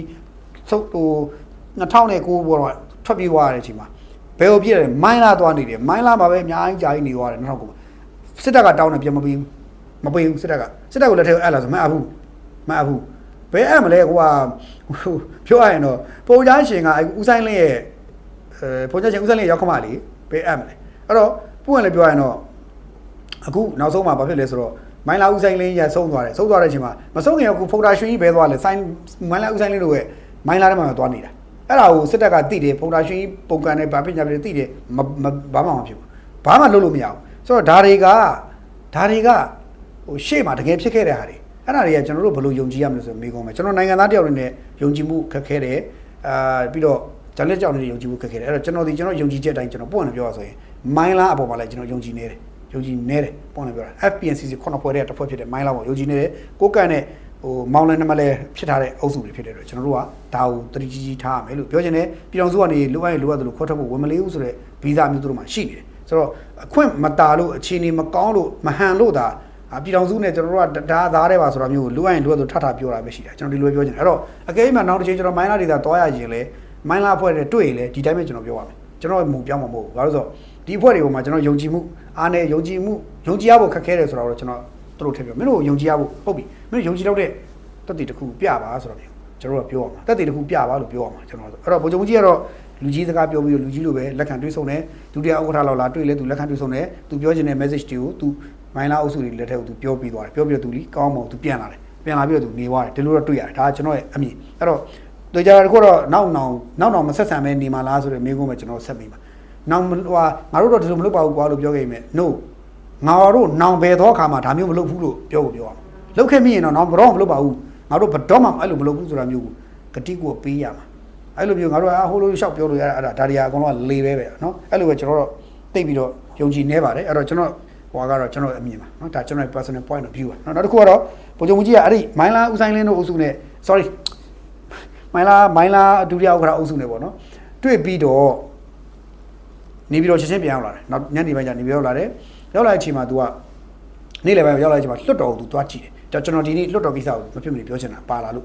2009ဘောတော့ထွက်ပြေးသွားတဲ့အချိန်မှာဘယ်လိုပြည့်တယ်မိုင်းလာသွားနေတယ်မိုင်းလာမှာပဲအများကြီးကြာကြီးနေသွားတယ်2009စစ်တပ်ကတောင်းတယ်ပြန်မပေးဘူးစစ်တပ်ကိုလက်ထဲအပ်လာဆိုမအပ်ဘူးဘယ်အပ်မလဲကွာပြောရရင်တော့ပုံချရှင်ကဦးဆိုင်လင်းရဲ့ပုံချရှင်ဦးဆိုင်လင်းရောက်ခမလေးဘယ်အပ်မလဲအဲ့တော့ပုံရင်လည်းပြောရရင်တော့အခုနောက်ဆုံးမှာဘာဖြစ်လဲဆိုတော့မိုင်းလာဦးဆိုင်လင်းရဆုံးသွားတဲ့အချိန်မှာမဆုံးခင်ကဖုန်တာရွှေကြီးဘဲသွားလဲဆိုင်မိုင်းလာဦးဆိုင်လင်းတို့ရဲ့မိုင်းလာထဲမှာသွားနေတာအဲ့ဒါကိုစစ်တပ်ကတိတယ်ဖုန်တာရွှေကြီးပုံကန်နဲ့ဗာပညာပြည်တိတယ်ဘာမှမဖြစ်ဘူးဘာမှလုပ်လို့မရဘူးဆိုတော့ဒါတွေကရှေ့မှာတကယ်ဖြစ်ခဲ့တဲ့ဟာတွေအဲ့ဒါတွေကကျွန်တော်တို့ဘယ်လိုယုံကြည်ရမလဲဆိုမေးခွန်းပဲကျွန်တော်နိုင်ငံသားတယောက်နဲ့ယုံကြည်မှုခက်ခဲတယ်ပြီးတော့ဂျန်လက်ကြောင့်လည်းယုံကြည်မှုခက်ခဲတယ်အဲ့တော့ကျွန်တော်ယုံကြည်ချက်အတိုင်းကျွန်တော်ပုံနဲ့ပြောရဆိုရင်မိုင်းလာအပေါ်မှာလည်းကျွန်တော်ယုံကြည်နေတယ်ပုံနဲ့ပြောတာ FPNCC 9ဖွဲ့တဲ့တစ်ဖွဲ့ဖြစ်တဲ့မိုင်းလာပေါ့ယုံကြည်နေတယ်ကိုကန်နဲ့မောင်းလဲနမလဲဖြစ်ထားတဲ့အုပ်စုတွေဖြစ်တဲ့အတွက်ကျွန်တော်တို့ကဒါကိုတတိကြီးထားရမယ်လို့ပြောချင်တယ်ပြည်တော်စုကနေလိုအပ်လို့ခေါ်ထုတ်ဖို့ဝင်မလေးဘူးဆိုတော့ဗီဇမျိုးတို့မှာရှိနေတယ်ဆိုတော့အခွင့်မတာလို့အခြေအနေမကောင်းလို့မဟန်လို့ဒါပြည်တော်စုနဲ့ကျွန်တော်တို့ကဒါသားတဲ့ပါဆိုတာမျိုးကိုလိုအပ်ရင်လိုအပ်လို့ထပြောတာပဲရှိတာကျွန်တော်ဒီလိုပြောချင်တယ်အဲ့တော့အကယ်၍မှနောက်တစ်ချိန်ကျွန်တော်မိုင်းလာဒေတာတွားရရင်လေမိုင်းလာအဖွဲ့နဲ့တွေ့ရင်လေဒီတိုင်းပဲကျွန်တော်ပြောပါမယ်ကျွန်တော်မူပြောင်းမှာမဟုတ်ဘူးဘာလို့ဆိုတော့ဒီအဖွဲ့တွေပေါ်မှာကျွန်တော်ယုံကြည်မှုအားနဲ့ယုံကြည်ရဖို့ခက်ခဲတယ်ဆိုတော့ကျွန်တော်တို့ထည့်ပြောမင်းတို့ယုံကြည်ရဖို့ဟုတ်ပြီမင်းတို့ယုံကြည်တော့တဲ့တက်တည်တစ်ခုပြပါဆိုတော့ကျွန်တော်တို့ကပြောရမှာတက်တည်တစ်ခုပြပါလို့ပြောရမှာကျွန်တော်အဲ့တော့ဗိုလ်ချုပ်ကြီးကတော့လူကြီးစကားပြောပြီးတော့လူကြီးလိုပဲလက်ခံတွေးဆုံတယ်ဒုတိယဥက္ကဋ္ဌလောက်လာတွေ့လဲသူလက်ခံတွေးဆုံတယ်သူပြောချင်တဲ့ message တွေကိုသူမိုင်းလာအုပ်စုတွေလက်ထက်ကိုသူပြောပြီးသွားတယ်ပြောပြီးတော့သူလီကောင်းမအောင်သူပြန်လာပြီးတော့သူနေသွားတယ်ဒီလိုတော့တွေ့ရတယ်ဒါကျွန်တော်ရဲ့အမြင်အဲ့တော့တွေ့ကြတာတခုတော့နောက်မဆက်ဆံမဲနေမှာလားဆိုတဲ့မိကုန်းပဲကျွန်တော်ဆက်ပြီးပါနောက်ငါတို့တော့ဒီလိုမလုပ်ပါဘူးကွာလို့ပြောခဲ့ရင် no ငါတို့နောင်ဘယ်သောအခါမှာဒါမျိုးမလုပ်ဘူးလို့ပြောရအောင်လုပ်ခဲ့မိရင်တော့နောက်ဘယ်တော့မလုပ်ပါဘူးငါတို့ဘယ်တော့မှအဲ့လိုမလုပ်ဘူးဆိုတာမျိုးကိုဂတိကိုပေးရမှာအဲ့လိုမျိုးငါတို့ဟိုလိုရှောက်ပြောလို့ရတာအဲ့ဒါတွေအကုန်လုံးကလေပဲနော်အဲ့လိုပဲကျွန်တော်တို့တိတ်ပြီးတော့ယုံကြည်နေပါတယ်အဲ့တော့ကျွန်တော်ကတော့ကျွန်တော်အမြင်ပါနော်ဒါကျွန်တော် personal point of view ပါနော်နောက်တစ်ခုကတော့ဗိုလ်ချုပ်ကြီးကအဲ့ဒီမိုင်းလာဦးဆိုင်လင်းတို့အုပ်စုနဲ့ sorry မိုင်းလာဒုတိယဥက္ကဋ္ဌအုပ်စုနဲ့ပေါ့နော်တွေ့ပြီးတော့နေပြီးတော့ချက်ချင်းပြန်ရောက်လာတယ်နောက်ညနေပိုင်းကျနေပြီးရောက်လာတယ်ရောက်လာတဲ့အချိန်မှာ तू ကနေ့လယ်ပိုင်းရောက်လာတဲ့အချိန်မှာလွတ်တော်ကို तू သွားကြည့်တယ်ကျွန်တော်ဒီနေ့လွတ်တော်ကိစ္စကိုမဖြစ်မနေပြောချင်တာပါလာလို့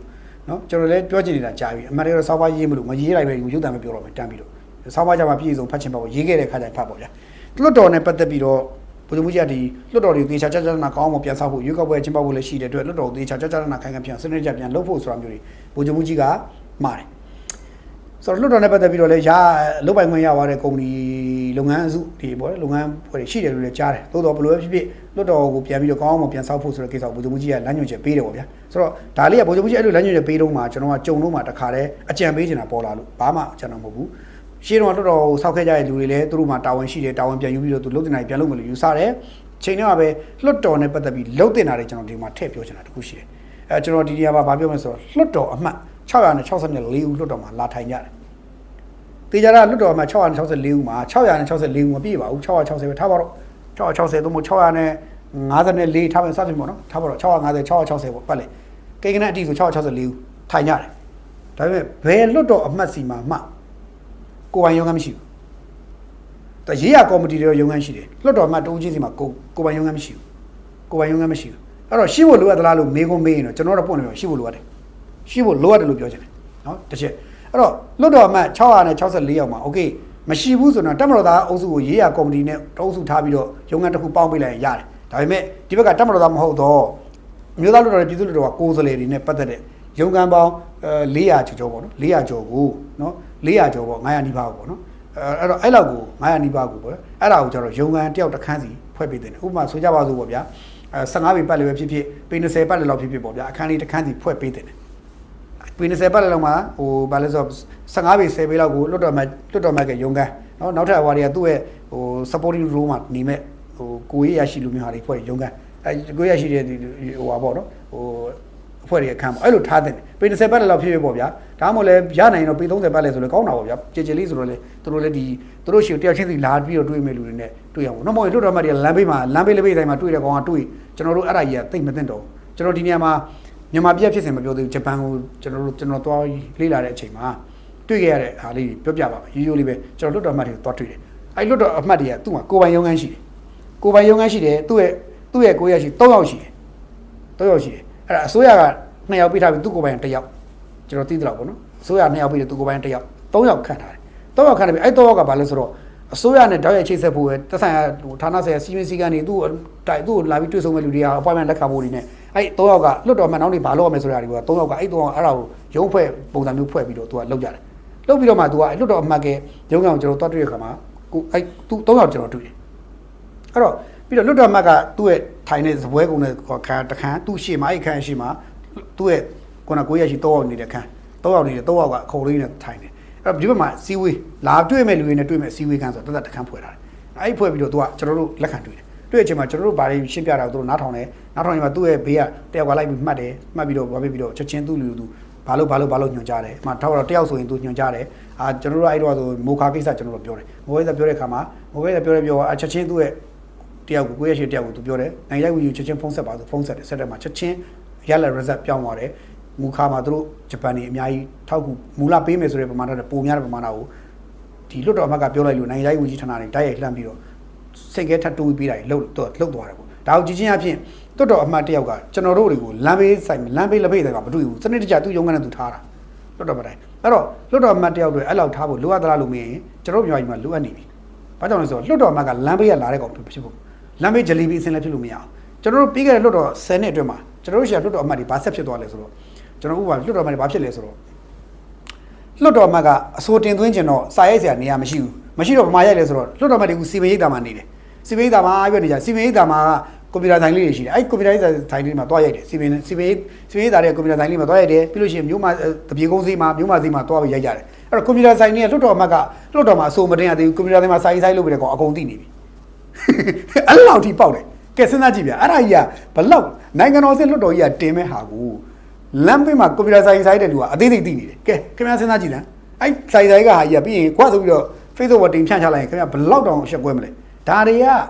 နော်ကျွန်တော်လည်းပြောချင်နေတာကြားပြီအမှန်တကယ်တော့စောက်ပါရေးမလို့မရေးလိုက်ပဲရုပ်တံပဲပြောတော့မယ်တန်းပြီးတော့စောက်ပါကြမှာပြည်စုံဖတ်ချင်ပါဘူးရေးခဲ့တဲ့ခါကျရင်ဖတ်ပေါ့ဗျာလွတ်တော်နဲ့ပတ်သက်ပြီးတော့ဗိုလ်ချုပ်ကြီးကဒီလွတ်တော်တွေသေချာကြနာကောင်းအောင်ပြန်ဆောက်ဖို့ရွေးကောက်ပွဲကျင်းပဖို့လည်းရှိတဲ့အတွက်လွတ်တော်သေချာကြနာခိုင်ခံပြန်စနစ်ကြပြန်လုပ်ဖို့ဆိုတာမျိုးတွေဗိုလ်ချုပ်ကြီးကမှားတယ် ဆိုတော့လွတ်တော်နဲ့ပတ်သက်ပြီးတော့လည်းလုတ်ပိုင်ခွင့်ရသွားတဲ့ကုမ္ပဏီလုပ်ငန်းစုတွေပေါ့လုပ်ငန်းဖွဲ့ရှိတယ်လို့လည်းကြားတယ်သို့တော့ဘယ်လိုပဲဖြစ်ဖြစ်လွတ်တော်ကိုပြန်ပြီးတော့ကောင်းအောင်ပြန်ဆောက်ဖို့ဆိုတဲ့ကိစ္စကိုဗိုလ်ချုပ်မှုကြီးကလမ်းညွှန်ချက်ပေးတယ်ပေါ့ဗျာဆိုတော့ဒါလေးကဗိုလ်ချုပ်မှုကြီးအဲ့လိုလမ်းညွှန်ချက်ပေးတော့မှကျွန်တော်ကကြုံလို့မှတခါတည်းအကြံပေးချင်တာပေါ်လာလို့ဘာမှကျွန်တော်မဟုတ်ဘူးရှင်းတော့လွတ်တော်ကိုဆောက်ခဲ့ကြတဲ့လူတွေလည်းသူတို့မှတာဝန်ရှိတယ်တာဝန်ပြန်ယူပြီးတော့သူလုတ်တင်နိုင်ပြန်လုပ်မယ်လို့ယူဆတယ်ချိန်တော့ပဲလွတ်တော်နဲ့ပတ်သက်ပြီးလုတ်တင်တာတွေကျွန်တော်ဒီမှာထည့်ပြောချင်တာတခုရှိတယ်ကျွန်တော်ဒီနေရာမှာဗာပြောမယ်ဆိုတော့လွတ်တော်အမှတ်664ဦးလွတ်တော်မှာလာထိုင်ကြတယ်တေချာကလွတ်တော်မှာ664ဦးမှာ664ဦးမပြည့်ပါဘူး660ပဲထားပါတော့660သို့မဟုတ်654ထားမယ်စသဖြင့်ပေါ့နော်ထားပါတော့650 660ပေါ့ပတ်လေကိန်းကနအတိဆို664ဦးထိုင်ကြတယ်ဒါပေမဲ့ဘယ်လွတ်တော်အမှတ်စီမှာမှကိုပိုင်ရုံးကမရှိဘူးတရေးရကော်မတီတွေရုံးခန်းရှိတယ်လွတ်တော်အမှတ်တူးချင်းစီမှာကိုပိုင်ရုံးခန်းမရှိဘူးကိုပိုင်ရုံးခန်းမရှိဘူးအဲ့တော့ရှိဖို့လိုအပ်သလားလို့မေးခွန်းမေးရင်တော့ကျွန်တော်တို့ပွင့်နေတော့ရှိဖို့လိုအပ်တယ်ရှိဖို့လိုအပ်တယ်လို့ပြောချင်တယ်နော်တစ်ချက်အဲ့တော့လွတ်တော်အမှတ်664ယောက်မှာโอเคမရှိဘူးဆိုတော့တက်မတော်သားအုပ်စုကိုရေးရကော်မတီနဲ့တအုပ်စုထားပြီးတော့ရုံးခန်းတစ်ခုပေါင်းပေးလိုက်ရင်ရတယ်ဒါပေမဲ့ဒီဘက်ကတက်မတော်သားမဟုတ်တော့မြို့သားလွတ်တော်ရဲ့ပြည်သူ့လွတ်တော်ကကိုယ်စားလှယ်တွေနဲ့ပတ်သက်တဲ့ရုံးခန်းပေါင်း400ကျော်ပေါ့နော်400ကျော်ကိုနော်400ကျော်ပေါ့900နီးပါးပေါ့နော်အဲ့တော့အဲ့လောက်ကို900နီးပါးကိုပေါ့အဲ့ဒါကိုကျတော့ရုံးခန်းတယောက်တစ်ခန်းစီဖွဲ့ပေးတယ်ဥပမာဆိုကြပါစို့ပေါ့ဗျာ15ပေပတ်လည်းပဲဖြစ်ဖြစ်ပေ20ပတ်လည်းလောက်ဖြစ်ဖြစ်ပေါ့ဗျာအခန်းလေးတစ်ခန်းစီဖွဲ့ပေးတယ်ပေ20ပတ်လည်းလောက်မှာဟိုဘာလဲဆို15ပေ10ပေလောက်ကိုလွတ်တော်မတ်ကရုံးခန်းနော်နောက်ထပ်အဝါတွေကသူ့ရဲ့ဟို supporting role မှာနေမဲ့ဟိုကိုရရှိလူမျိုးဟာတွေဖွဲ့ရုံးခန်းကိုရရှိတဲ့ဟိုဟာပေါ့နော်ဟိုအဖွဲ့တွေအခန်းပေါ့အဲ့လိုထားတဲ့ပေ20ပတ်လောက်ဖြစ်ဖြစ်ပေါ့ဗျာဒါမှမဟုတ်လဲရနိုင်ရင်တော့ပေ30ပတ်လဲဆိုလဲကောင်းတာပေါ့ဗျာကြည်ကြည်လေးဆိုတော့လေသူတို့လည်းဒီသူတို့ရှိတယောက်ချင်းစီလာပြီးတော့တွေ့မဲ့လူတွေနဲ့တွေ့ရအောင်နော်မဟုတ်လွတ်တော်မတ်တွေကလမ်းဘေးလေးဘေးတိုင်းမှာတွေ့တဲ့ကောင်ကတွေ့ကျွန်တော်တို့အဲ့ဒါကြီးကတိတ်မသိတော့ကျွန်တော်ဒီနေရာမှာမြန်မာပြည်ဖြစ်စဉ်မပြောသေးဘူးဂျပန်ကိုကျွန်တော်သွားလေ့လာတဲ့အချိန်မှာတွေ့ခဲ့ရတဲ့အားလေးပြောပြပါမယ်ရိုးရိုးလေးပဲကျွန်တော်လွတ်တော်အမှတ်တွေကိုသွားတွေ့တယ်အဲ့လွတ်တော်အမှတ်တွေကသူ့မှာကိုယ်ပိုင်ရုံးခန်းရှိတယ်ကိုယ်ပိုင်ရုံးခန်းရှိတယ်သူ့ရဲ့ကိုရရှိ3ယောက်ရှိတယ်3ယောက်ရှိတယ်အဲ့ဒါအစိုးရက2ယောက်ပြထားပြီးသူ့ကိုယ်ပိုင်1ယောက်ကျွန်တော်သိသလောက်ပေါ့နော်အစိုးရ2ယောက်ပြီးသူ့ကိုယ်ပိုင်1ယောက်3ယောက်ခန့်ထားတယ်3ယောက်ခန့်တယ်ပြီးအဲ့3ယောက်ကဘာလဲဆိုတော့အစိုးရနဲ့တောက်ရိုက်ချိတ်ဆက်ဖို့ပဲတက်ဆိုင်ရာဌာနဆိုင်ရာစီမင်းစည်းကမ်းတွေသူ့ကိုလာပြီးတွေ့ဆုံမဲ့လူတွေကအပွိုင်မန့်လက်ခံဖို့တွေနဲ့အဲ့3ယောက်ကလွတ်တော်မှန်နောက်တွေဘာလုပ်ရမလဲဆိုတာတွေက3ယောက်ကအဲ့3ယောက်အဲ့ဒါကိုရုံးဖွဲ့ပုံစံမျိုးဖွဲ့ပြီးတော့သူကလုပ်ကြတယ်လုပ်ပြီးတော့မှသူကအဲ့လွတ်တော်အမှတ်ကရုံးကောင်ကျွန်တော်တွားတွေ့ရခါမှာကိုအဲ့သူ3ယောက်ကျွန်တော်တွေ့တယ်အဲ့တော့ပြီးတော့လွတ်တော်အမှတ်ကသူ့ရဲ့ထိုင်တဲ့ဇပွဲကုန်းနဲ့ခန်းတခန်းသူ့ရှေ့မှာအဲ့ခန်းရှေ့မှာသူ့ရဲ့ခုန9ရက်ရှိ3ယောက်နေတဲ့ခန်း3ယောက်နေတဲ့3ယောက်ကခုံလေးနဲ့ထိုင်တယ်အဲ့တော့ဒီဘက်မှာစီဝေးလာတွေ့မဲ့လူတွေနဲ့တွေ့မဲ့စီဝေးခန်းဆိုတော့တခန်းဖွဲ့ထားတယ်အဲ့ဖွဲ့ပြီးတော့သူကကျွန်တော်တို့လက်ခံတွေ့တယ်တွေ့တဲ့အချိန်မှာကျွန်တော်တို့ဘာတွေရှင်းပြတာကိုသူတို့နားထောင်တယ်နားထောင်ရင်မှသူ့ရဲ့ဘေးကတယောက်ကလိုက်ပြီးမှတ်တယ်မှတ်ပြီးတော့ဘာဖြစ်ပြီးတော့ချက်ချင်းသူ့လူသူဘာလို့ညွှန်ကြားတယ်အမှထောက်တော့တယောက်ဆိုရင်သူညွှန်ကြားတယ်ကျွန်တော်တို့အဲ့တော့ဆိုမိုခါကိစ္စကျွန်တော်တို့ပြောတယ်မိုခါကိစ္စပြောတဲ့အခါမှာမိုခါကိစ္စပြောချက်ချင်းသူ့ရဲ့တယောက်ကိုကိုယ့်ရဲ့ရှေ့တယောက်ကိုသူပြောတယ်နိုင်ရိုက်ဝင်ချက်ချင်းဖုန်းဆက်ပါဆိုဖုန်းဆက်တယ်ဆက်တယ်မှာချက်ချင်းရလာ result ပြောင်းသွားတယ်မူခါမှာသူတို့ဂျပန်နေအများကြီးထောက်ကူမူလပေးမယ်ဆိုတဲ့ပမာဏနဲ့ပုံများတဲ့ပမာဏကိုဒီလွတ်တော်အမတ်ကပြောလိုက်လို့နိုင်ငံရေးဝန်ကြီးဌာနတွေတိုက်ရိုက်လှမ်းပြီးတော့စိတ်ကဲထပ်တိုးပြီးတာလှုပ်သွားတယ်ပေါ့ဒါကိုကြည့်ချင်းအဖြစ်လွတ်တော်အမတ်တယောက်ကကျွန်တော်တို့တွေကိုလမ်းဘေးလက်ဖေးတွေကမတွေ့ဘူးစနစ်တကျသူ့ရုံးခန်းနဲ့သူထားတာလွတ်တော်မတိုင်းအဲ့တော့လွတ်တော်အမတ်တယောက်တွေအဲ့လောက်ထားဖို့လိုအပ်သလားလို့မေးရင်ကျွန်တော်မြန်မာပြည်မှာလိုအပ်နေပြီဘာကြောင့်လဲဆိုတော့လွတ်တော်အမတ်ကလမ်းဘေးကလာတဲ့ကောင်ဖြစ်ဖို့လမ်းဘေးဂျလီဘီအစင်လည်းဖြစ်လို့မရအောင်ကျွန်တော်တို့ပြီးခဲ့တဲ့လွတ်တော်10နှစ်အတွင်းမှာကျွန်တော်တို့ရှာလွတ်တော်အမတ်တွေဘာဆက်ဖြစ်သွားလဲဆိုတော့ကျွန်တော်ဥပမာလွတ်တော်အမတ်တွေဘာဖြစ်လဲဆိုတော့လွတ်တော်အမတ်ကအစိုးတင်သွင်းကျင်တော့စာရိုက်စရာနေရာမရှိတော့ဗမာရိုက်လဲဆိုတော့လွတ်တော်အမတ်တွေကစီမံရေးတာမှာနေတယ်စီမံရေးတာမှာပြနေကြစီမံရေးတာမှာကွန်ပျူတာဆိုင်လေးတွေရှိတယ်အဲ့ကွန်ပျူတာဆိုင်လေးတွေမှာတွားရိုက်တယ်စီမံရေးတာတဲ့ကွန်ပျူတာဆိုင်လေးမှာတွားရိုက်တယ်ပြီးလို့ရှိရင်မြို့မှာတပြေကုန်းစီးမှာမြို့မှာစီးမှာတွားပြီးရိုက်ကြတယ်အဲ့တော့ကွန်ပျူတာဆိုင်တွေကလွတ်တော်အမတ်ကလွတ်တော်မှာအစိုးမတင်ရသေးဘူးကွန်ပျူတာဆိုင်မှာဆိုင်လုပ်ပြီးတဲ့ကောင်အကုန်သိနေပြီအဲ့လောက်ထိပေါက်တယ်ကဲစဉ်းစားကြည့်ဗျအဲ့ဒါကြီးကဘလောက်နိုင်ငံတော်စစ်လွတ်တော်ကြီးကတင်မဲ့ဟာကိုလမ်းဘေးမှာကွန်ပျူတာဆိုင်တဲ့လူကအသေးသေးသိနေတယ်ကဲခင်ဗျားစဉ်းစားကြည့်လားအဲ့ဆိုင်ကဟာကြီးကပြီးရင်ကွာဆိုပြီးတော့ Facebook ပေါ်တင်ဖြန့်ချလိုက်ရင်ခင်ဗျားဘလောက်တောင်ရှက်ကွဲမလဲဒါတွေက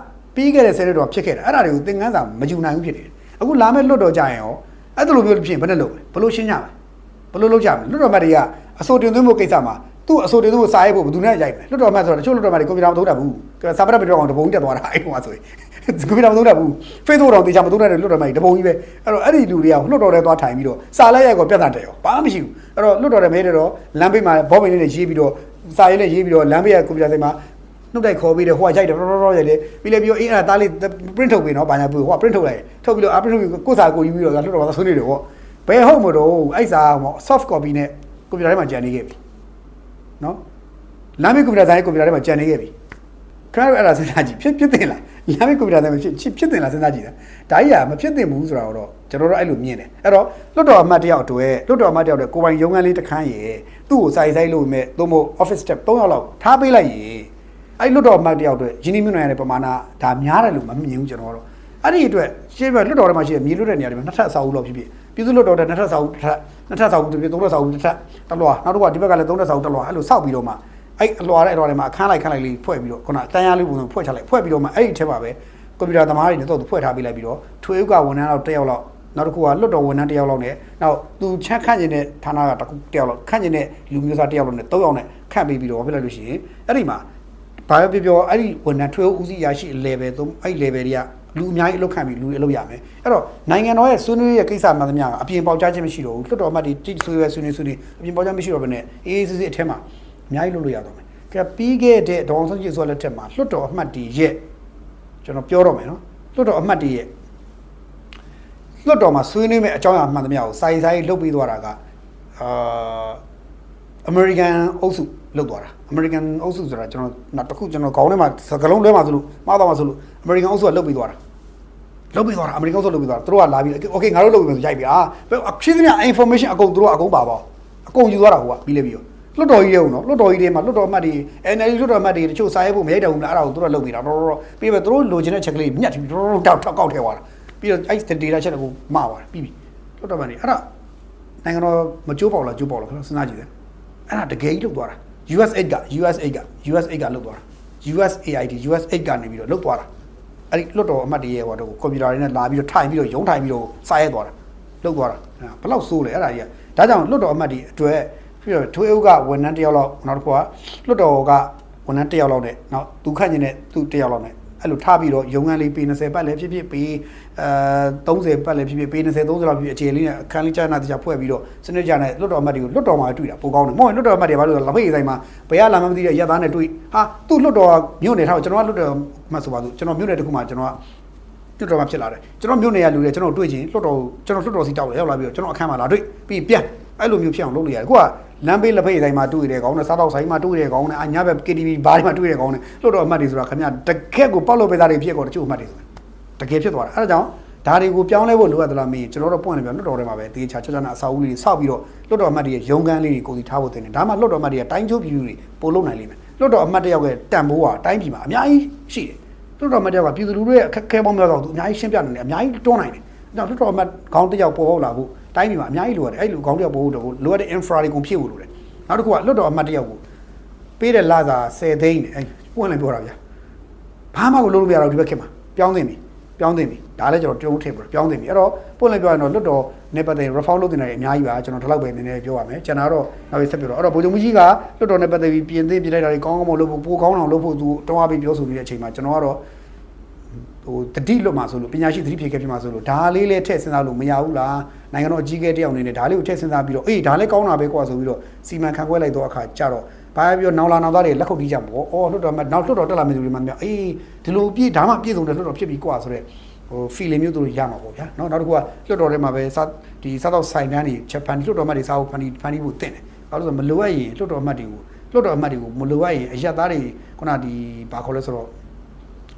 ပြီးခဲ့တဲ့ဆယ်နှစ်တော့ဖြစ်ခဲ့တာအဲ့ဒါတွေကိုသင်ခန်းစာမယူနိုင်ဘူးဖြစ်နေတယ်အခုလာမဲ့လွတ်တော်ကြရင်ရောအဲ့လိုမျိုးဖြစ်ရင်ဘယ်နဲ့လုပ်လဲဘလို့ရှင်းကြမလဲဘလို့လုပ်ကြမလဲလွတ်တော်မတ်တွေကအစိုးတင်သွင်းမှုကိစ္စမှာသူ့အစိုးတင်သွင်းမှုစာရေးဖို့ဘယ်သူနဲ့ရိုက်မလဲလွတ်တော်မတ်ဆိုတော့တချို့လွတ်တော်မတ်တွေကွန်ပျူတာမသုံးတတ်ဘူးစာပရက်ပြီးတော့တပုံတက်သွားတာအဲ့ဟိုမှာဆိုရင်ကွန်ပျူတာမသုံးတတ်ဘူး Facebook တော့တေချာမသုံးတတ်တဲ့လွတ်တော်မတ်တွေတပုံကြီးပဲအဲ့တော့အဲ့ဒီလူတွေကလွတ်တော်ထဲသွားထိုင်ပြီးတော့စာလိုက်ရိုက်ကောပြဿနာတက်ရောဘာမှမရှိဘူးအဲ့တော့လွတ်တော်ထဲမဲတယ်တော့လမ်းဘေးမှာဘောပင်လေးနဲ့ရေးပြီးတော့စာရေးနဲ့ရေးပြီးတော့လမ်းဘေးကကွန်ပျူတာဆိုင်မှာနှုတ်တိုက်ခေါ်ပြီးတော့ဟိုကရိုက်တယ်ရောရိုက်တယ်ပြီးလေပြီးတော့အေးအဲ့ဒါသားလေး print ထုတ်ပေးနော်ဘာညာပြီးဟိုက print ထုတ်လိုက်ထုတ်ပြီးတော့ print ထုတ်ပြီးကိုယ်စာကိုယူပြီးတော့လွတ်တော်မှာဆွေးနွေးတယ်ပေါ့ဘယ်ဟုတ်မလို့အဲ့စာ soft copy နဲ့ကွန်ပျူတာထဲမှာကြံနေခဲ့ပြီ နော်လမ်းမေးကွန်ပျူတာဆိုင်ကွန်ပျူတာထဲမှာကြံနေခဲ့ပြီခရအဲ့ဒါစဉ်းစားကြည့်ဖြစ်တင်လားလမ်းမေးကွန်ပျူတာထဲမှာဖြစ်တင်လားစဉ်းစားကြည့်တာဒါကြီးကမဖြစ်တင်ဘူးဆိုတာတော့ကျွန်တော်တို့အဲ့လိုမြင်တယ်အဲ့တော့လွတ်တော်အမတ်တယောက်အတွက်လွတ်တော်အမတ်တယောက်တွေကိုပိုင်ရုံးခန်းလေးတစ်ခန်းရေသူ့ကိုစိုက်လို့မဲ့သို့မဟုတ် office step 3ယောက်လောက်ထားပေးလိုက်ရေအဲ့လွတ်တော်အမတ်တယောက်အတွက်ရင်းနှီးမြှုပ်နှံရတဲ့ပမာဏဒါများတယ်လို့မမြင်ဘူးကျွန်တော်တို့အဲ့ဒီအတွက်ရှင်းပြလွတ်တော်ထဲမှာရှိတဲ့မြေလွတ်တဲ့နေရာတွေမှာနှစ်ထပ်အဆောက်အဦလောက်ဖြစ်ဖြစ်ပြည်သူလွတ်တော်တဲ့နှစ်ထပ်အဆောက်အဦနှစ်ထပ်အဆောက်အဦတစ်ပြည့်သုံးထပ်အဆောက်အဦတစ်ထပ်တလွာနောက်တစ်ခါဒီဘက်ကလည်းသုံးထပ်အဆောက်အဦတလွာအဲ့လိုဆောက်ပြီးတော့မှအဲ့အလွာထဲမှာအခန်းလိုက်လေးဖွဲ့ပြီးတော့ခုနတန်းရလေးပုံစံဖွဲ့ချလိုက်ဖွဲ့ပြီးတော့မှအဲ့ဒီအထက်မှာပဲကွန်ပျူတာသမားတွေနဲ့တော့ဖွဲ့ထားပေးလိုက်ပြီးတော့ထွေဥကဝန်ထမ်းလောက်တစ်ယောက်လောက်နောက်တစ်ခုကလွတ်တော်ဝန်ထမ်းတစ်ယောက်လောက်နဲ့နောက်သူချက်ခန့်ကျင်တဲ့ဌာနကတစ်ခုတစ်ယောက်လောက်ခန့်ကျင်တဲ့လူမျိုးသားတစ်ယောက်လောက်နဲ့၃ယောက်နဲ့ခန့်ပေးပြီးတော့ပြလိုက်လို့ရှိရင်အဲ့ဒီမှာဘာပဲပြောအဲ့ဒီဝန်ထမ်းထွေဥဦးစီးရရှိ level သုံးအဲ့ level တွေကလူအများကြီးအလုပ်ခံပြီးလူတွေအလုပ်ရမယ်အဲ့တော့နိုင်ငံတော်ရဲ့ဆွေးနွေးရဲ့ကိစ္စမှန်သမျှကအပြင်ပေါက်ကြားခြင်းမရှိတော့ဘူးလွတ်တော်အမတ်တွေတိတ်ဆွေးဆွေးနွေးအပြင်ပေါက်ကြားမရှိတော့ဘဲနဲ့အေးအေးဆေးဆေးအထက်မှာအများကြီးလုပ်လို့ရတော့မယ်ကဲပြီးခဲ့တဲ့ဒေါအောင်ဆန်းစုကြည်ဆိုလက်ထက်မှာလွတ်တော်အမတ်တွေရဲ့ကျွန်တော်ပြောတော့မယ်နော်လွတ်တော်အမတ်တွေရဲ့လွတ်တော်မှာဆွေးနွေးမဲ့အကြောင်းအရာမှန်သမျှကိုစာရေးလုပ်ပြီးသွားတာကအမေရိကန်အုပ်စုလုပ်သွားတာအမေရိကန်အုပ်စုဆိုတာကျွန်တော်နောက်တစ်ခုကျွန်တော်ခေါင်းထဲမှာစကလုံးလွဲမှာဆိုလို့မှားသွားမှာဆိုလို့အမေရိကန်အုပ်စုကလုပ်ပြီးသွားတာအမေရိကန်အုပ်စုလုပ်ပြီးသွားတာသူတို့ကလာပြီးโอเคငါတို့လုပ်ပြီးမယ်ဆိုရိုက်ပြီဖြစ်သမျှ information အကုန်သူတို့ကအကုန်ပါပါအကုန်ယူသွားတာဟိုကပြီးလေပြီးရောလွတ်တော်ကြီးရဲ့ဦးနော်လွတ်တော်ကြီးတွေမှာလွတ်တော်အမတ်တွေ NLD လွတ်တော်အမတ်တွေတချို့စာရေးဖို့မရိုက်တယ်ဘူးလားအဲ့ဒါကိုသူတို့လုပ်ပြီးတာတော့ပြီးပဲသူတို့လိုချင်တဲ့ချက်ကလေးမြတ်ပြီးတော့တောက်ကောက်ထဲသွားတာပြီးတော့အဲ့ data ချက်တွေကိုမှားသွားတယ်ပြီးပြီလွတ်တော်အမတ်တွေအဲ့ဒါနိုင်ငံတော်မကြိုးပေါက်လားကြိုးပေါက်လားစဉ်းစားကြည့်တယ်အဲ့ဒါတကယ်ကြီးလုပ်သွားတာ US8 ကလုပ်သွားတာ USAID ကနေပြီးတော့လုပ်သွားတာအဲ့ဒီလွတ်တော်အမတ်တွေရဲ့ဟိုတော့ကွန်ပျူတာတွေနဲ့လာပြီးတော့ထိုင်ပြီးတော့ရုံးထိုင်ပြီးတော့စာရဲသွားတာလုပ်သွားတာဘယ်လောက်ဆိုးလဲအဲ့ဒါကြီးကဒါကြောင့်လွတ်တော်အမတ်တွေအတွက်ပြီးတော့ထွေးအုပ်ကဝန်ထမ်းတစ်ယောက်လောက်နောက်တစ်ခုကလွတ်တော်ကဝန်ထမ်းတစ်ယောက်လောက်နဲ့နောက်သူခန့်ကျင်တဲ့သူတစ်ယောက်လောက်နဲ့အဲ့လိုထားပြီးတော့ရုံးခန်းလေးပေ20ပတ်လည်းဖြစ်ဖြစ်ပေ30ပတ်လည်းဖြစ်ဖြစ်ပေ20 30လောက်ဖြစ်အခြေလေးနဲ့အခန်းလေးကျနာတရားဖွဲ့ပြီးတော့စနစ်ကြနဲ့လွတ်တော်အမတ်တွေကိုလွတ်တော်မှာတွေ့တာပိုကောင်းတယ်မဟုတ်လွတ်တော်အမတ်တွေဘာလို့လဲလဖိတ်ဆိုင်မှာဘယ်ကလာမှမသိတဲ့ရက်သားနဲ့တွေ့ဟာသူ့လွတ်တော်မြို့နယ်ထားကျွန်တော်ကလွတ်တော်မှဆိုပါစို့ကျွန်တော်မြို့နယ်တစ်ခုမှာကျွန်တော်ကလွတ်တော်မှာဖြစ်လာတယ်ကျွန်တော်မြို့နယ်ကလူတွေကျွန်တော်တွေ့ချင်းလွတ်တော်ကျွန်တော်လွတ်တော်စီတောက်ရောက်လာပြီးတော့ကျွန်တော်အခန်းမှာလာတွေ့ပြီးပြန်အဲ့လိုမျိုးဖြစ်အောင်လုပ်လို့ရတယ်ခုကလမ်းဘေးလက်ဖိတ်ဆိုင်မှာတွေ့တယ်ကောင်းတယ်စားတော့ဆိုင်မှာတွေ့တယ်ကောင်းတယ်အညာဘက် KTV ဘားတွေမှာတွေ့တယ်ကောင်းတယ်လွတ်တော်အမတ်တွေဆိုတာခင်ဗျတကက်ကိုပေါက်လို့ပဲသားတွေဖြစ်ကုန်တချို့အမတ်တွေဆိုတာတကယ်ဖြစ်သွားတာအဲ့ဒါကြောင့်ဒါတွေကိုပြောင်းလဲဖို့လိုအပ်သလားမေးကျွန်တော်တို့ပွင့်နေပြန်လွတ်တော်ထဲမှာပဲတေးချာချာနာအစာအုပ်လေးဆောက်ပြီးတော့လွတ်တော်အမတ်တွေရဲ့ရုံးခန်းလေးတွေကိုစီထားဖို့တင်တယ်ဒါမှလွတ်တော်အမတ်တွေကတိုင်းချိုးပြည်သူတွေပို့လုပ်နိုင်လိမ့်မယ်လွတ်တော်အမတ်တယောက်ရဲ့တန်ဖိုးဟာတိုင်းပြည်မှာအများကြီးရှိတယ်လွတ်တော်အမတ်တယောက်ကပြည်သူလူထုရဲ့အခက်အခဲပေါင်းများစွာသူအများကြီးရှင်းပြနိုင်တယ်အများကြီးတွန်းနိုင်တယ်အဲ့တော့လွတ်တော်အမတ်ခေါင်းတယောက်ပေါ်ပေါက်လာဖို့တိုင်းပြည်မှာအများကြီးလိုရတယ်အဲ့လိုခေါင်းတယောက်ပေါ်ဖို့တော့လိုအပ်တဲ့ infra တွေကုန်ဖြည့်ဖို့လိုတယ်နောက်တစ်ခုကလွတ်တော်အမတ်တယောက်ကိုပေးတဲ့လစာ10သိန်းနဲ့ပွင့်လည်းပြောတာဗျာဘာမှကိုလုပ်လို့မရတော့ဒီဘက်ခင်မှာပြောင်းသိမ့်ပြီဒါလည်းကျွန်တော်တုံးထည့်ပြောင်းသိမ့်ပြီအဲ့တော့ပွင့်လည်းပြောရင်တော့လွတ်တော်နဲ့ပတ်သက် reform လုပ်တင်တယ်အများကြီးပါကျွန်တော်ဒီလောက်ပဲနည်းနည်းပြောပါမယ်ကျွန်တော်တော့နောက်ပြီးဆက်ပြောတော့အဲ့တော့ဗိုလ်ချုပ်မှုကြီးကလွတ်တော်နဲ့ပတ်သက်ပြီးပြင်သင့်ပြလိုက်တာတွေကောင်းကောင်းမလုပ်ဖို့ပိုကောင်းအောင်လုပ်ဖို့သူတောင်းအားပေးပြောဆိုနေတဲ့အချိန်မှာကျွန်တော်ကတော့ဟိုတတိလွတ်မှာဆိုလို့ပညာရှိသတိဖြေခဲ့ပြမှာဆိုလို့ဒါလေးလည်းထည့်စဉ်းစားလို့မရဘူးလားနိုင်ငံတော်အကြီးအကဲတယောက်အနေနဲ့ဒါလေးကိုထည့်စဉ်းစားပြီးတော့အေးဒါလည်းကောင်းတာပဲကွာဆိုပြီးတော့စီမံခန့်ခွဲလိုက်တော့အခါကြတော့ဘာပြောနောင်လာနောက်သားတွေလက်ခုပ်တီးကြမှာပေါ့အော်လွတ်တော်မှာနောက်လွတ်တော်တက်လာမယ်ဆိုလို့မှအေးဒီလိုပြည့်ဒါမှပြည့်စုံတယ်လွတ်တော်ဖြစ်ပြီကွာဆိုတော့ဟို feeling မျိုးသူတို့ရမှာပေါ့ဗျာเนาะနောက်တစ်ခုကလွတ်တော်ထဲမှာပဲဒီစားတော့ဆိုင်တန်းတွေဂျပန်လွတ်တော်မှတ်တွေစားဖို့ဖန်တီးဖို့တင်တယ်ဘာလို့ဆိုမလိုအပ်ရင်လွတ်တော်မှတ်တွေကိုမလိုအပ်ရင်အရက်သားတွေခုနဒီဘာခေါ်လဲဆိုတော